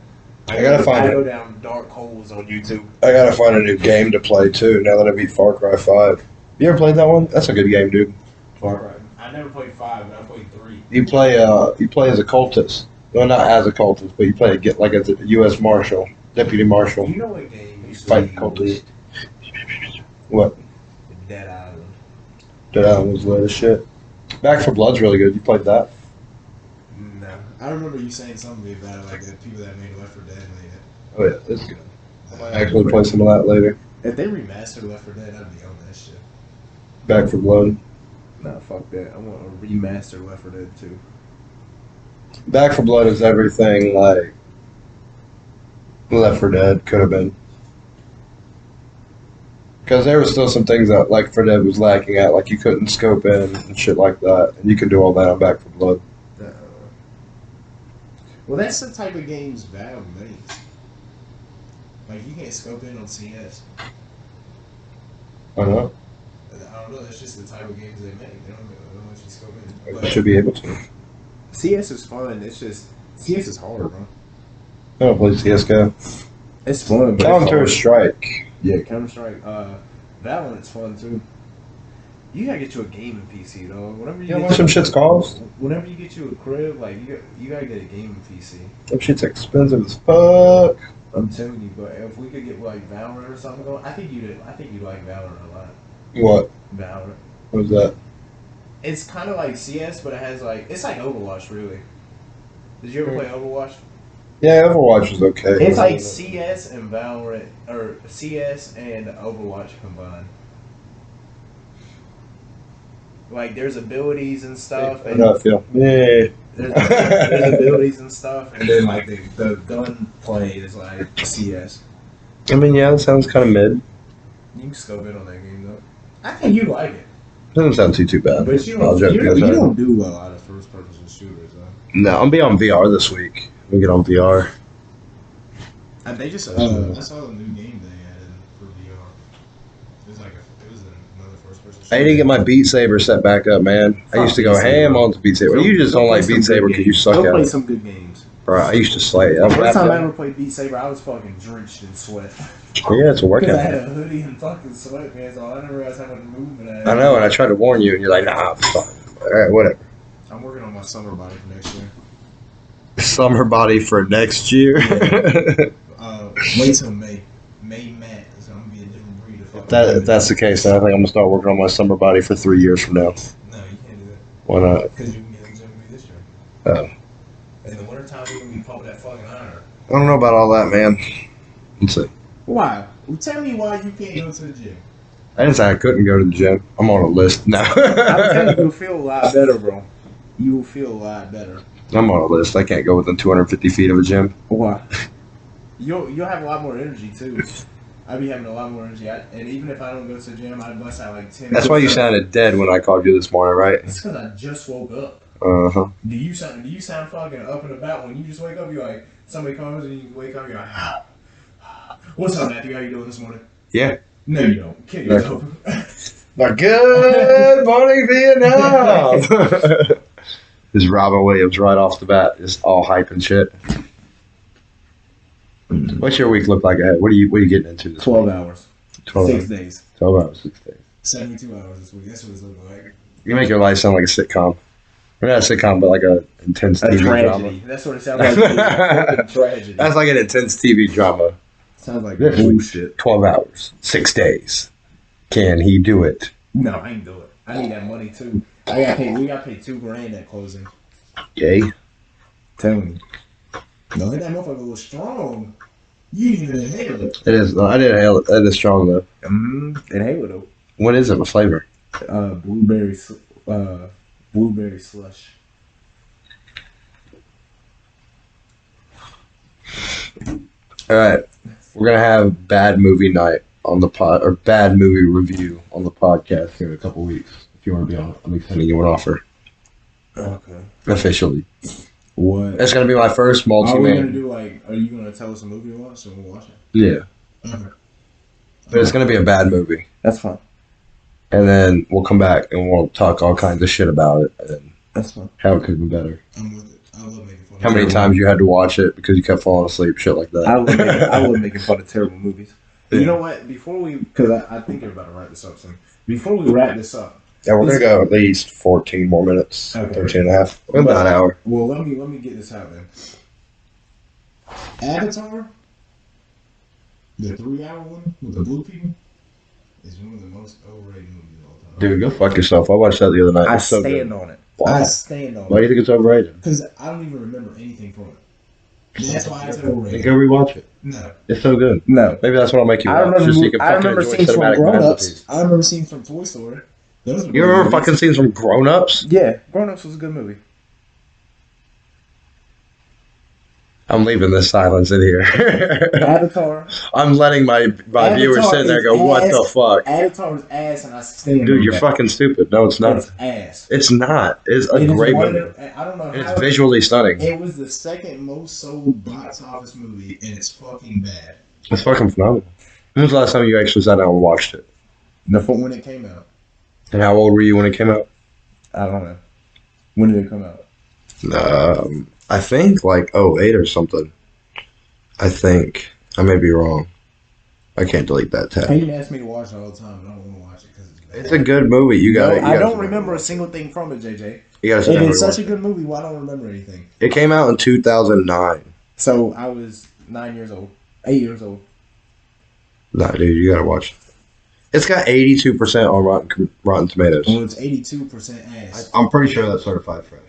I gotta find I it. go down dark holes on YouTube. I gotta find a new game to play too, now that I beat Far Cry 5. You ever played that one? That's a good game, dude. Right. I never played 5, but I played 3. You play as a cultist. Well, not as a cultist, but you play like as a U.S. Marshal, Deputy Marshal. You know what game used to Fight be cultists. lit? What? Dead Island. That was lit as shit. Back for Blood's really good. You played that? No. I remember you saying something to me about it, like the people that made Left 4 Dead made it. Oh yeah, it's good. I might actually play some of that later. If they remastered Left 4 Dead, I'd be on that shit. Back for Blood. Nah, fuck that. I want a remaster Left 4 Dead 2. Back for Blood is everything like Left 4 Dead could have been. Because there were still some things that Left 4 Dead was lacking at, like you couldn't scope in and shit like that, and you can do all that on Back for Blood. Well, that's the type of games Valve makes. Like, you can't scope in on CS. I don't know. I don't know, that's just the type of games they make. They don't let you scope in. I But should be able to. CS is fun, it's just, CS is hard, bro. I don't play CSGO. It's fun, but Counter Strike. Yeah, Counter-Strike. Valorant's fun, too. You gotta get you a gaming PC, though. Whenever you You know get what some shit's cost? Whenever you get you a crib, like, you gotta get a gaming PC. Them shit's expensive as fuck. I'm telling you, but if we could get, like, Valorant or something going, I think you'd like Valorant a lot. What? Valorant. What was that? It's kind of like CS, but it has, like, it's like Overwatch, really. Did you ever play Overwatch? Yeah, Overwatch was okay. It's like CS and Valorant, or CS and Overwatch combined. Like, there's abilities and stuff. I know I feel. Yeah. there's abilities and stuff, and then like the gun play is like CS. I mean, yeah, it sounds kind of mid. You can scope in on that game though. I think you like it, Doesn't sound too bad. but you I'll don't. joke You aside. don't do a lot of first person shooters though. No, I'm be on VR this week. We get on VR. And they just I saw the new game they added for VR. It was another first person shooter. I need to get my Beat Saber set back up, man. I used to go ham on the Beat Saber. You just don't like Beat Saber because you suck I'll at play it. some good games. Bro, I used to slay it. First time I ever played Beat Saber, I was fucking drenched in sweat. Yeah, it's a Because I had workout. a hoodie and fucking sweatpants on. I didn't realize how much movement I had. I know, and I tried to warn you, and you're like, nah, fuck. Alright, whatever. I'm working on my summer body for next year. Summer body for next year. Wait till May. May Matt is going to be a different breed of fucking If that's the case, then I think I'm going to start working on my summer body for 3 years from now. No, you can't do that. Why not? Because you can get in the gym with me this year. Oh. In the wintertime, you can be pumping that fucking iron. I don't know about all that, man. Let's see. Why? Well, tell me why you can't go to the gym. I didn't say I couldn't go to the gym. I'm on a list now. I'm telling you, you'll feel a lot better, bro. You will feel a lot better. I'm on a list. I can't go within 250 feet of a gym. Why? You'll have a lot more energy too. I be having a lot more energy, and even if I don't go to the gym, I bust out like 10. That's why you sounded dead when I called you this morning, right? It's because I just woke up. Uh huh. Do you sound fucking up and about when you just wake up? You're like somebody comes and you wake up. You're like, what's up, Matthew? How you doing this morning? Yeah. No, you don't. Kill yourself. Now, good morning, Vietnam. This Robin Williams right off the bat is all hype and shit. What's your week look like ahead? What are you getting into this 12 week? hours. 12 6 hours. days. 12 hours, 6 days. 72 hours this week. That's what it's looking like. You make your life sound like a sitcom. Or not a sitcom, but like a intense A TV tragedy. drama. That's what it sounds like. A tragedy. That's like an intense TV drama. Sounds like This week, bullshit. 12 hours, 6 days. Can he do it? No, I ain't do it. I need that money too. We got to pay $2,000 at closing. Yay. Tell me. No, that motherfucker was strong. You didn't even inhale it. It is. I didn't hail it. It is strong though. Inhale it though. What is it? What flavor? Blueberry slush. All right. We're gonna have bad movie night on the pod, or bad movie review on the podcast here in a couple weeks. If you want to be on it, I'm sending you an offer Okay. officially. What? It's gonna be my first Are we gonna multi-man. do are you gonna tell us a movie to watch and we'll watch it? Yeah, but it's gonna be a bad movie, That's fine. and then we'll come back and we'll talk all kinds of shit about it and That's fine. how it could be better. I'm with it. I love making fun. How many times you had to watch it because you kept falling asleep, shit like that. I love making fun of terrible movies. You know what? Before we, because I think you're about to wrap this up soon. Before we wrap this up, Yeah, we're gonna go at least 14 more minutes, Okay. 13 and a half, about an hour. well, let me get this out then. Avatar, the 3-hour one with the blue people, is one of the most overrated movies of all time. Dude, go fuck yourself. I watched that the other night. I It's so stand good. on it. Why? I stand on Why do it you think it's overrated? because I don't even remember anything from it. That's why it's Then overrated. go rewatch it. No, It's so good. no. Maybe that's what I'll make you watch. Just so you can fucking enjoy scenes from cinematic Grown Ups. masterpiece. I remember scenes from Toy Story. Those were You remember good fucking movies. scenes from Grown Ups? Yeah, Grown Ups was a good movie. I'm leaving this silence in here. Avatar. I'm letting my viewers sit there and go, what the fuck? Avatar was ass, and I stand. Dude, on you're that. fucking stupid. No, it's not. It's ass. It's not. It's a It is great one movie. of the- I don't know And how. it's visually stunning. It was the second most sold box office movie, and it's fucking bad. It's fucking phenomenal. When was the last time you actually sat down and watched it? When it came out, And how old were you when it came out? I don't know. When did it come out? I think like '08 or something. I think. I may be wrong. I can't delete that tab. Peyton asked me to watch it all the time, and I don't want to watch it because it's bad. It's a good movie. You got it. I don't remember a single thing from it, JJ. You gotta sit It down is and such a watch good movie. Why don't I remember anything? it. It came out in 2009. So I was 9 years old, 8 years old. Nah, dude, you gotta watch it. It's got 82% on Rotten Tomatoes. Well, it's 82% ass. I'm pretty sure that's certified fresh.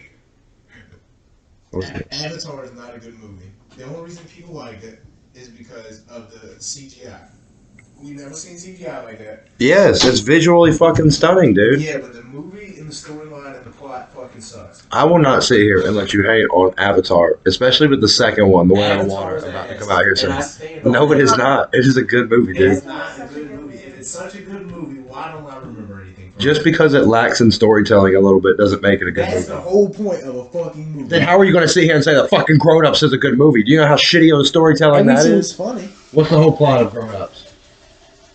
Avatar is not a good movie. The only reason people like it is because of the CGI. We never seen CGI like that. Yes, it's visually fucking stunning, dude. Yeah, but the movie and the storyline and the plot fucking sucks. I will not sit here and let you hate on Avatar, especially with the second one, The Way Out of Water, about to come out here soon. No, it is not. It is a good movie, dude. It's not a good movie. If it's such a good movie, why don't I remember anything from Just it? because it lacks in storytelling a little bit doesn't make it a good That's movie. the whole point of a fucking movie. Then how are you going to sit here and say that fucking Grown Ups is a good movie? Do you know how shitty of a storytelling that it is? was funny. What's the whole plot of Grown Ups?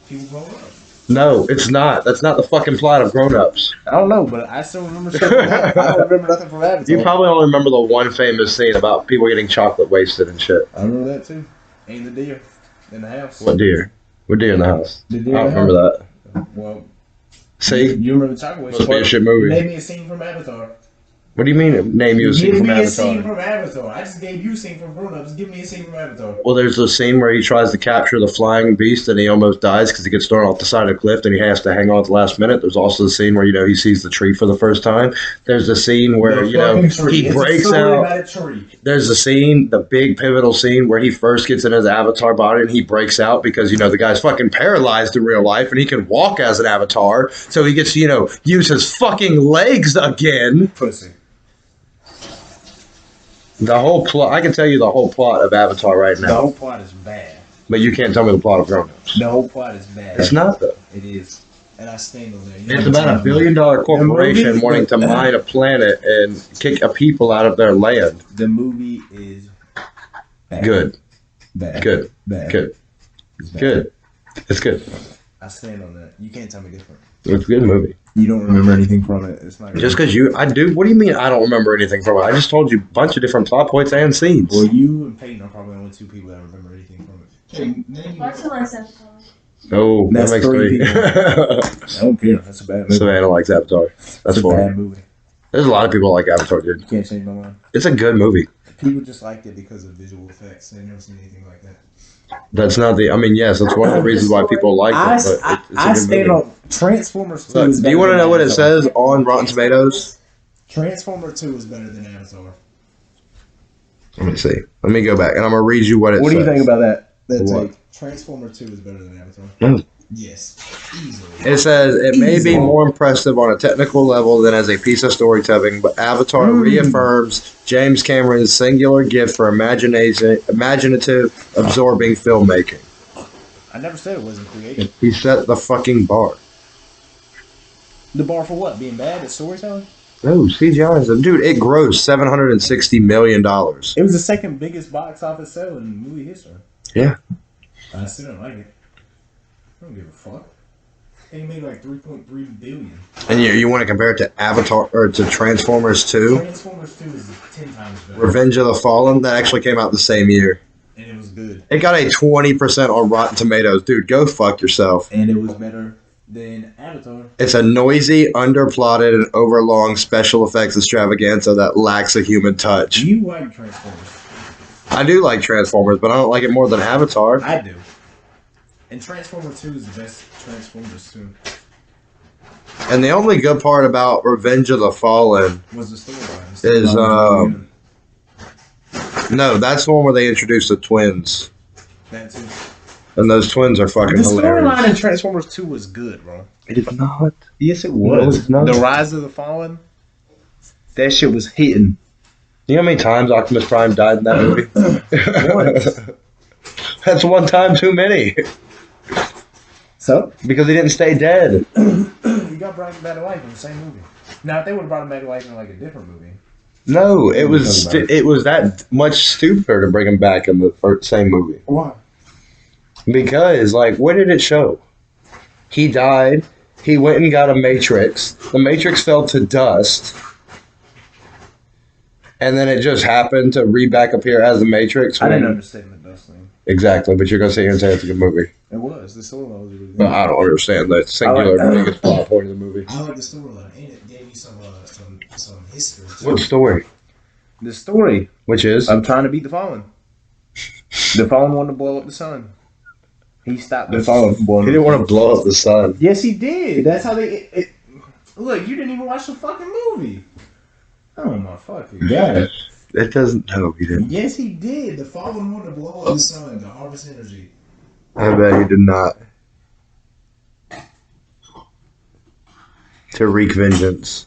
People grow up. No, it's not. That's not the fucking plot of Grown Ups. I don't know, but I still remember shit from that. I don't remember nothing from Avatar. You probably only remember the one famous scene about people getting chocolate wasted and shit. I remember that too. And the deer in the house. What deer? What deer in the house? The I deer don't in the remember house. that. Well, See? you remember the chocolate Must be a shit movie. Name me a scene from Avatar. What do you mean, name you a scene Give from me a scene Avatar? from Avatar. I just gave you a scene from Grown Ups. Give me a scene from Avatar. Well, there's a scene where he tries to capture the flying beast and he almost dies because he gets thrown off the side of the cliff and he has to hang on at the last minute. There's also the scene where, he sees the tree for the first time. There's the scene where, he breaks out. About a tree. There's the scene, the big pivotal scene where he first gets in his avatar body and he breaks out because, the guy's fucking paralyzed in real life and he can walk as an avatar. So he gets to, use his fucking legs again. Pussy. The whole plot, I can tell you the whole plot of Avatar right The now, whole plot is bad. but you can't tell me the plot of Grown Ups. The whole plot is bad. It's not, though. It is. And I stand on that. It's about $1 billion corporation wanting to mine a planet and kick a people out of their land. The movie is bad. Good. Bad. Good. Bad. Good. It's bad. Good. It's good. I stand on that. You can't tell me different. It's a good movie. You don't remember anything from it. It's not good. Just because I do. What do you mean I don't remember anything from it? I just told you a bunch of different plot points and scenes. Well, you and Peyton are probably the only two people that remember anything from it. Martin likes Avatar. Oh, That's that makes three me. people. I don't care. That's a bad movie. Savannah likes Avatar. That's It's a for bad movie. There's a lot of people like Avatar, dude. You can't change my mind. It's a good movie. People just liked it because of visual effects. They've never seen anything like that. That's not the. I mean, yes, that's one of the reasons why people like it. But it's a good stand movie. on Transformers 2. Look, is do you better want to than know what it Avatar. says on Rotten Tomatoes? Transformer 2 is better than Avatar. Let me see. Let me go back, and I'm gonna read you what it says. What do you think about that? What? Take. Transformer 2 is better than Avatar. No. Yes. Easily. It says it may be more impressive on a technical level than as a piece of storytelling, but Avatar reaffirms James Cameron's singular gift for imaginative, absorbing filmmaking. I never said it wasn't creative. He set the fucking bar. The bar for what? Being bad at storytelling? No, CGI is dude. It grossed $760 million. It was the second biggest box office sale in movie history. Yeah. I still don't like it. I don't give a fuck. It made like 3.3 billion. And you want to compare it to Avatar or to Transformers 2? Transformers 2 is 10 times better. Revenge of the Fallen, that actually came out the same year. And it was good. It got a 20% on Rotten Tomatoes. Dude, go fuck yourself. And it was better than Avatar. It's a noisy, underplotted, and overlong special effects extravaganza that lacks a human touch. You like Transformers? I do like Transformers, but I don't like it more than Avatar. I do. And Transformers 2 is the best Transformers 2. And the only good part about Revenge of the Fallen Was the storyline. is, no, that's the one where they introduced the twins. That too. And those twins are fucking The storyline hilarious. in Transformers 2 was good, bro. It is not. Yes, it No, was. it's not. The Rise of the Fallen. That shit was hitting. You know how many times Optimus Prime died in that movie? Once. That's one time too many. So? Because he didn't stay dead. You got brought back to life in the same movie. Now, if they would have brought him back to life in like a different movie. No, it was that much stupider to bring him back in the same movie. Why? Because, like, what did it show? He died. He went and got a Matrix. The Matrix fell to dust. And then it just happened to back appear as the Matrix. I didn't understand the dust thing. Exactly, but you're going to sit here and say it's a good movie. It was. The storyline was really good. But I don't understand the singular biggest plot point of the movie. I like the storyline, and it gave you some history. What story? The story. Which is? I'm trying to beat the Fallen. The Fallen wanted to blow up the sun. He stopped the Fallen from blowing He up. didn't want to blow up the sun. Yes, he did. That's how they. Look, you didn't even watch the fucking movie. Oh my fucking god. It doesn't. No, he didn't. Yes, he did. The Fallen wanted to blow up the sun to harvest energy. I bet he did not. To wreak vengeance.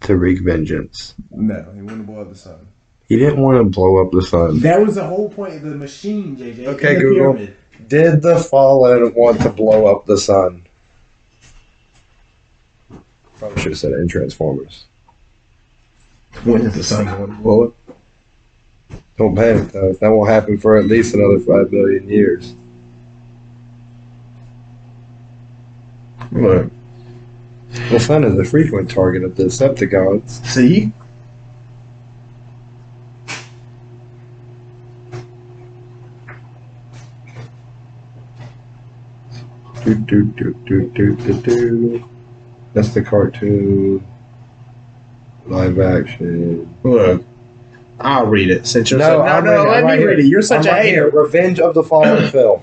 To wreak vengeance. No, he wouldn't blow up the sun. He didn't want to blow up the sun. That was the whole point of the machine, JJ. Okay, the Google. pyramid. Did the Fallen want to blow up the sun? Probably should have said it in Transformers. When is the sun going to blow up? Don't panic though. That won't happen for at least another 5 billion years. Look. The sun is a frequent target of the Decepticons. See? Do. That's the cartoon. Live action. Look. I'll read it. Since you're No, let me read it. You're such a hater. Revenge of the Fallen film.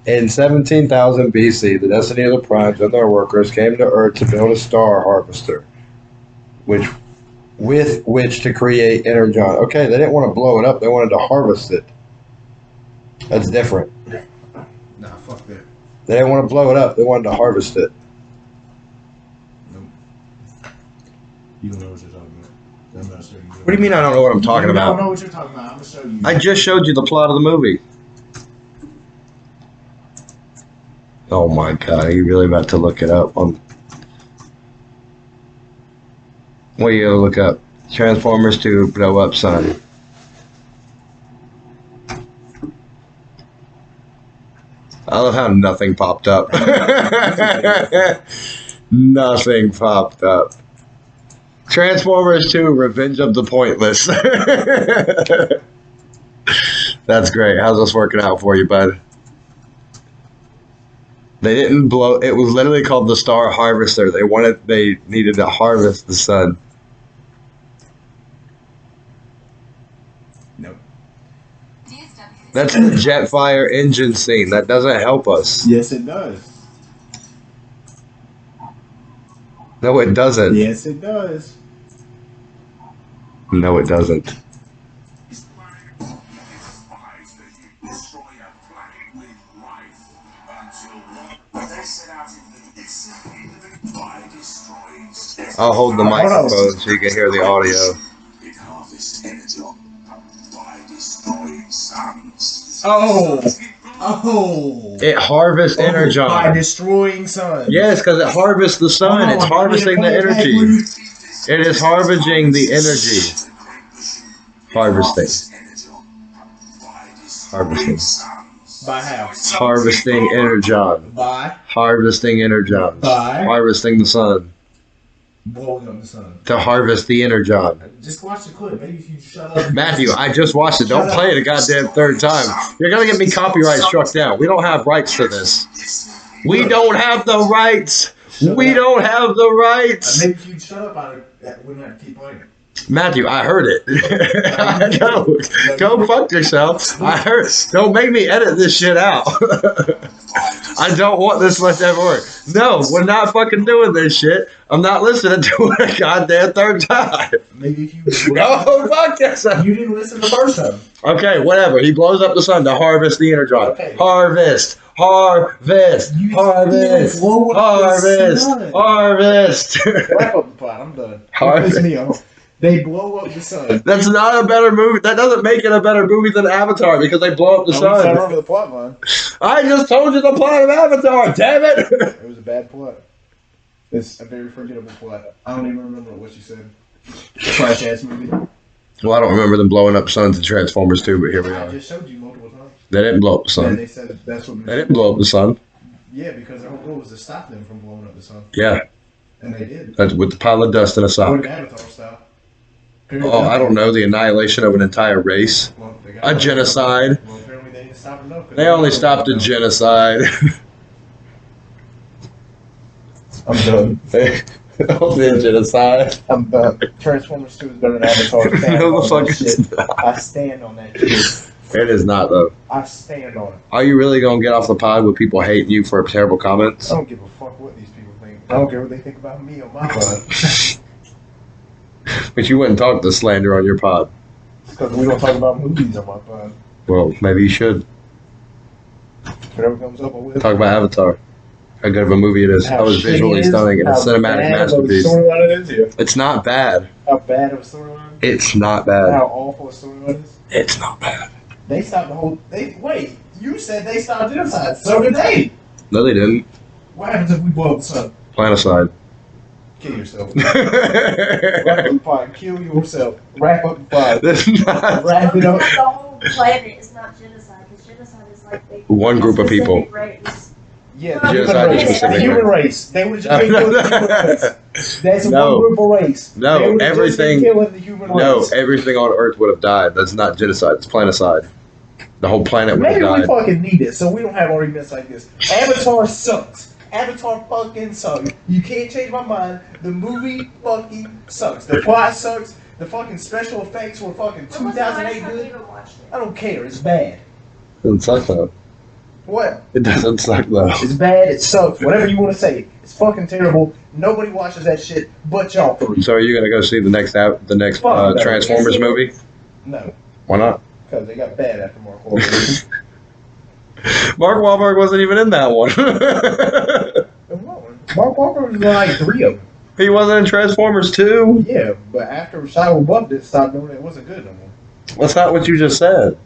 In 17,000 BC, the destiny of the Primes and their workers came to Earth to build a star harvester, with which to create Energon. Okay, they didn't want to blow it up; they wanted to harvest it. That's different. Nah, fuck that. They didn't want to blow it up; they wanted to harvest it. Nope. You don't know what you're talking about. I'm not sure you What do you mean I don't know what I'm talking I about? don't know what you're talking about. I'm gonna show you. I just showed you the plot of the movie. Oh my god, are you really about to look it up? What are you gonna look up? Transformers 2 blow up sun. I love how nothing popped up. Nothing popped up. Transformers 2 Revenge of the Pointless. That's great. How's this working out for you, bud? They didn't blow. It was literally called the Star Harvester. They needed to harvest the sun. Nope. That's the Jetfire engine scene. That doesn't help us. Yes, it does. No, it doesn't. Yes, it does. No, it doesn't. I'll hold the microphone so you can hear the audio. Oh! Oh! It harvests energon. By destroying sun. Yes, because it harvests the sun. It's harvesting the energy. It is harvesting the energy. Harvesting. By how? Harvesting energon. By Harvesting energon. By? Harvesting the sun. blowing up the sun. To harvest the energon. Just watch the clip. Maybe if you shut up. Matthew, I just watched it. Don't play it a goddamn third time. You're going to get me copyright struck down. We don't have rights to this. We don't have the rights. We don't have the rights. Maybe if you shut up, I wouldn't have to keep playing it. Matthew, I heard it. I know. Go fuck yourself. I heard. Don't make me edit this shit out. I don't want this much ever work. No, we're not fucking doing this shit. I'm not listening to it a goddamn third time. Maybe if you. Go fuck yourself. You didn't listen the first time. Okay, whatever. He blows up the sun to harvest the energon. Okay. Harvest. Harvest. Harvest. Harvest. Harvest. Wrap up the plot. I'm done. Harvest. Piss me off. They blow up the sun. That's not a better movie. That doesn't make it a better movie than Avatar because they blow up the I sun. remember the plot line. I just told you the plot of Avatar, damn it! It was a bad plot. It's a very forgettable plot. I don't even remember what you said. Trash ass movie. Well, I don't remember them blowing up suns in Transformers 2, but here we I are. just showed you multiple times. They didn't blow up the And sun. they said that's what. They didn't blow up the sun. Yeah, because their whole goal was to stop them from blowing up the sun, Yeah, and they did. that's with the pile of dust in a Or sock. Avatar style. Oh, I don't know, the annihilation of an entire race. Well, they got A genocide. Well, apparently they didn't stop enough. They only stopped a genocide. I'm done. Only a genocide. I'm done. Transformers 2 is better than Avatar. No, the fuck it's not. I stand on that shit. It is not, though. I stand on it. Are you really going to get off the pod with people hating you for terrible comments? I don't give a fuck what these people think. I don't care what they think about me on my pod. But you wouldn't talk the slander on your pod. Because we don't talk about movies on my pod. Well, maybe you should. Whatever comes up with. Talk about Avatar. How good of a movie it is. How it's visually stunning and a cinematic masterpiece. Storyline it is here. It's not bad. How bad of a storyline? It's not bad. How awful a storyline is? It's not bad. They stopped the whole. Wait, you said they stopped genocide. So did they. No, they didn't. What happens if we blow up the sun? Planocide. Kill yourself. Wrap up the pod. Kill yourself. Wrap up the pod. That's not Wrap it up. The whole planet is not genocide, because genocide is like one group of people. specific race. Yeah, Well, the human genocide is race. The specific human race. race. They would just been killing the human race. That's No. one group of race. No, They would've just been everything- killing the human No, race. everything on Earth would have died. That's not genocide. It's planocide. The whole planet would have Maybe we died. fucking need it, so we don't have arguments like this. Avatar sucks. Avatar fucking sucks. You can't change my mind. The movie fucking sucks. The plot sucks. The fucking special effects were fucking When was the last 2008 time you good. even watched it? I don't care. It's bad. It doesn't suck though. What? It doesn't suck though. It's bad. It sucks. Whatever you want to say. It's fucking terrible. Nobody watches that shit but y'all three. So are you gonna go see the next Fuck no. Transformers movie? No, Why not? because they got bad after Mark Wahlberg. Mark Wahlberg wasn't even in that one. Mark Wahlberg was in like 3 of them. He wasn't in Transformers 2. Yeah, but after Shia LaBeouf did stop doing it, it wasn't good no more. That's not what you just said.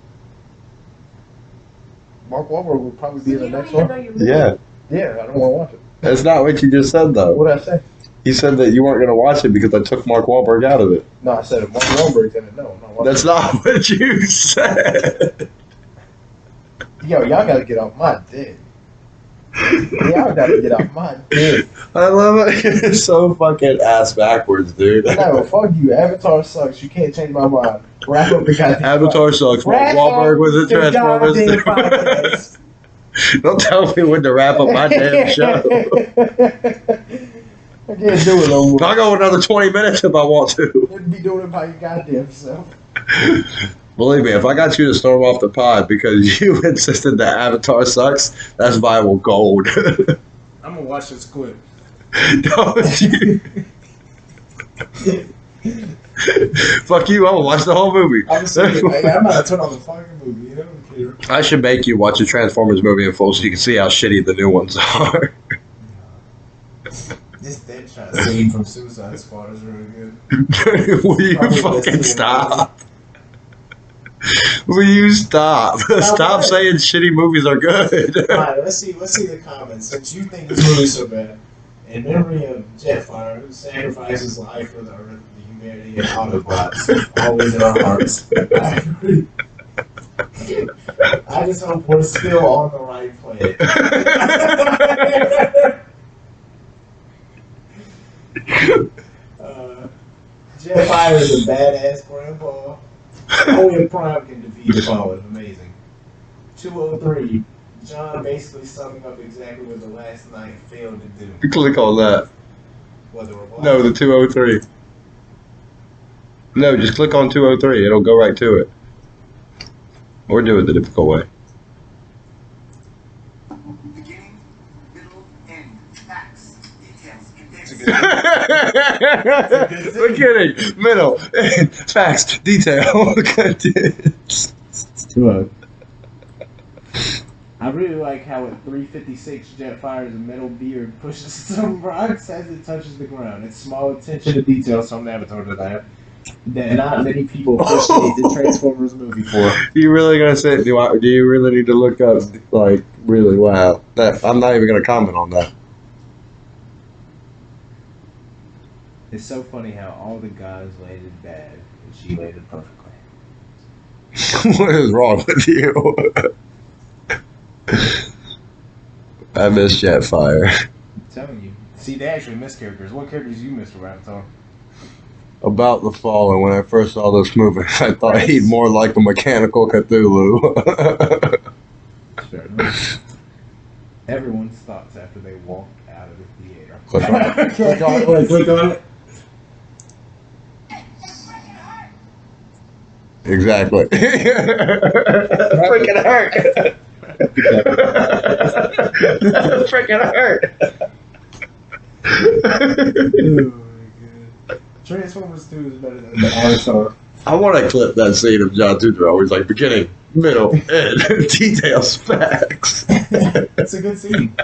Mark Wahlberg would probably So be you in the don't next even know one. your movie. Yeah, Yeah, I don't want to watch it. that's not what you just said though. What did I say? You said that you weren't gonna watch it because I took Mark Wahlberg out of it. No, I said if Mark Wahlberg's in it, no, I'm not watching That's it. not what you said. Yo, y'all gotta get off my dick. Y'all gotta get off my dick. I love it. It's so fucking ass backwards, dude. No, fuck you. Avatar sucks. You can't change my mind. Wrap up the goddamn Avatar sucks. Mark Wrap Wahlberg up was in the Transformers. goddamn podcast. Don't tell me when to wrap up my damn show. I can't do it no more. I'll go another 20 minutes if I want to. Wouldn't be doing it by your goddamn self. Believe me, if I got you to storm off the pod because you insisted that Avatar sucks, that's viral gold. I'm gonna watch this clip. Don't you? Fuck you, I'm gonna watch the whole movie. I'm gonna turn on the fucking movie. I don't care. I should make you watch a Transformers movie in full so you can see how shitty the new ones are. This Deadshot scene from Suicide Squad is really good. Will you Probably fucking best scene stop? Will you stop? Stop what? saying shitty movies are good. Alright, let's see the comments. Since you think this movie is so bad, in memory of Jetfire, who sacrifices life for the Earth, the humanity, and Autobots, always in our hearts. I agree. I just hope we're still on the right planet. Jetfire is a badass grandpa. Only a prime can defeat the power. Amazing. 203. John basically summing up exactly what the last night failed to do. Click on that. Was it reply? No, the 203. No, just click on 203. It'll go right to it. Or do it the difficult way. Beginning, middle, end. Facts, details, condensed. Beginning, middle, facts, detail, condensed. Look. I really like how at 3:56 Jetfire's metal beard pushes some rocks as it touches the ground. It's small attention to detail, some Avatar that I have that not many people appreciate the Transformers movie for. You really gonna say? Do you really need to look up? Like, really? Wow. I'm not even gonna comment on that. It's so funny how all the guys landed bad and she landed perfectly. What is wrong with you? I miss Jetfire. I'm telling you. See, they actually miss characters. What characters you missed from Avatar? About the Fallen, when I first saw this movie, I thought he'd more like a mechanical Cthulhu. Sure enough. Everyone's thoughts after they walked out of the theater. Click on it. Click on it. Wait, click on it. Exactly. Freaking hurt. Freaking hurt. Transformers 2 is better than the Avatar. I want to clip that scene of John Turturro. He's like, beginning, middle, end. Details, facts. That's a good scene.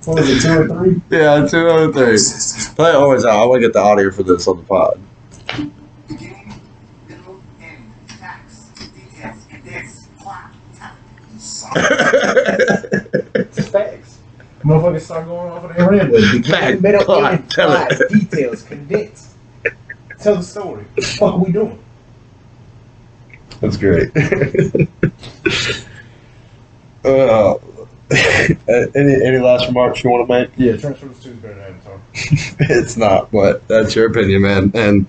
What was it, 2 or 3? Yeah, 2 out of 3. Play it always out. I want to get the audio for this on the pod. Beginning, middle, end. Facts, details, condense, plot, It's facts. Motherfuckers start going off of their red with Fact, beginning, middle, plot, end, tell it. plot, details, condense. Tell the story. What the fuck are we doing? That's great. Any last remarks you want to make? Yeah, Transformers 2 is better than Avatar. It's not, but that's your opinion, man. And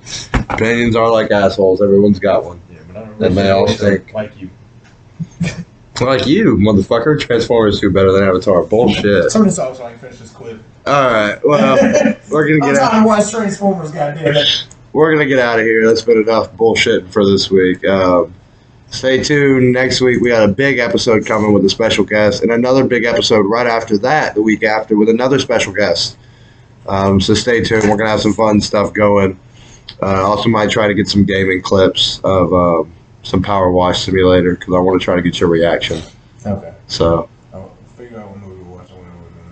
opinions are like assholes. Everyone's got one. Yeah, but I don't And they all stink. like you. Like you, motherfucker. Transformers 2 better than Avatar. Bullshit. Turn this off so I can finish this clip. Alright, well, we're gonna I'm get out. trying to watch Transformers, goddammit. We're gonna get out of here. That's been enough bullshit for this week. Stay tuned. Next week we got a big episode coming with a special guest, and another big episode right after that, the week after, with another special guest. So stay tuned. We're gonna have some fun stuff going. Also, might try to get some gaming clips of some Power Wash Simulator because I want to try to get your reaction. Okay. So I'll figure out what movie we're watching.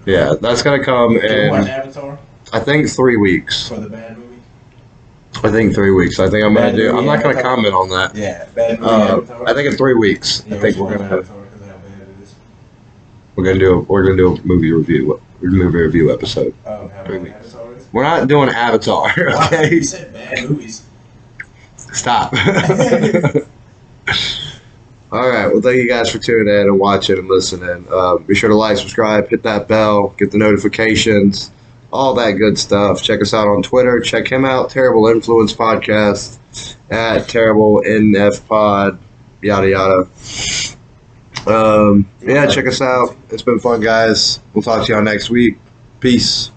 yeah, that's gonna come Did you watch in Avatar I think 3 weeks. for the bad movie? I think 3 weeks. I think I'm gonna Bad do. movie, I'm not gonna Avatar. comment on that. Yeah, bad movie. Avatar. I think in 3 weeks. Yeah, I think we we're should gonna watch Avatar 'cause of how bad it is. we're gonna do a movie review episode. Oh, how 3 bad weeks. Avatar is? We're not doing Avatar. Okay, You said bad movies. stop. All right. Well, thank you guys for tuning in and watching and listening. Be sure to like, subscribe, hit that bell, get the notifications, all that good stuff. Check us out on Twitter. Check him out, Terrible Influence Podcast at Terrible NF Pod. Yada yada. Yeah, check us out. It's been fun, guys. We'll talk to y'all next week. Peace.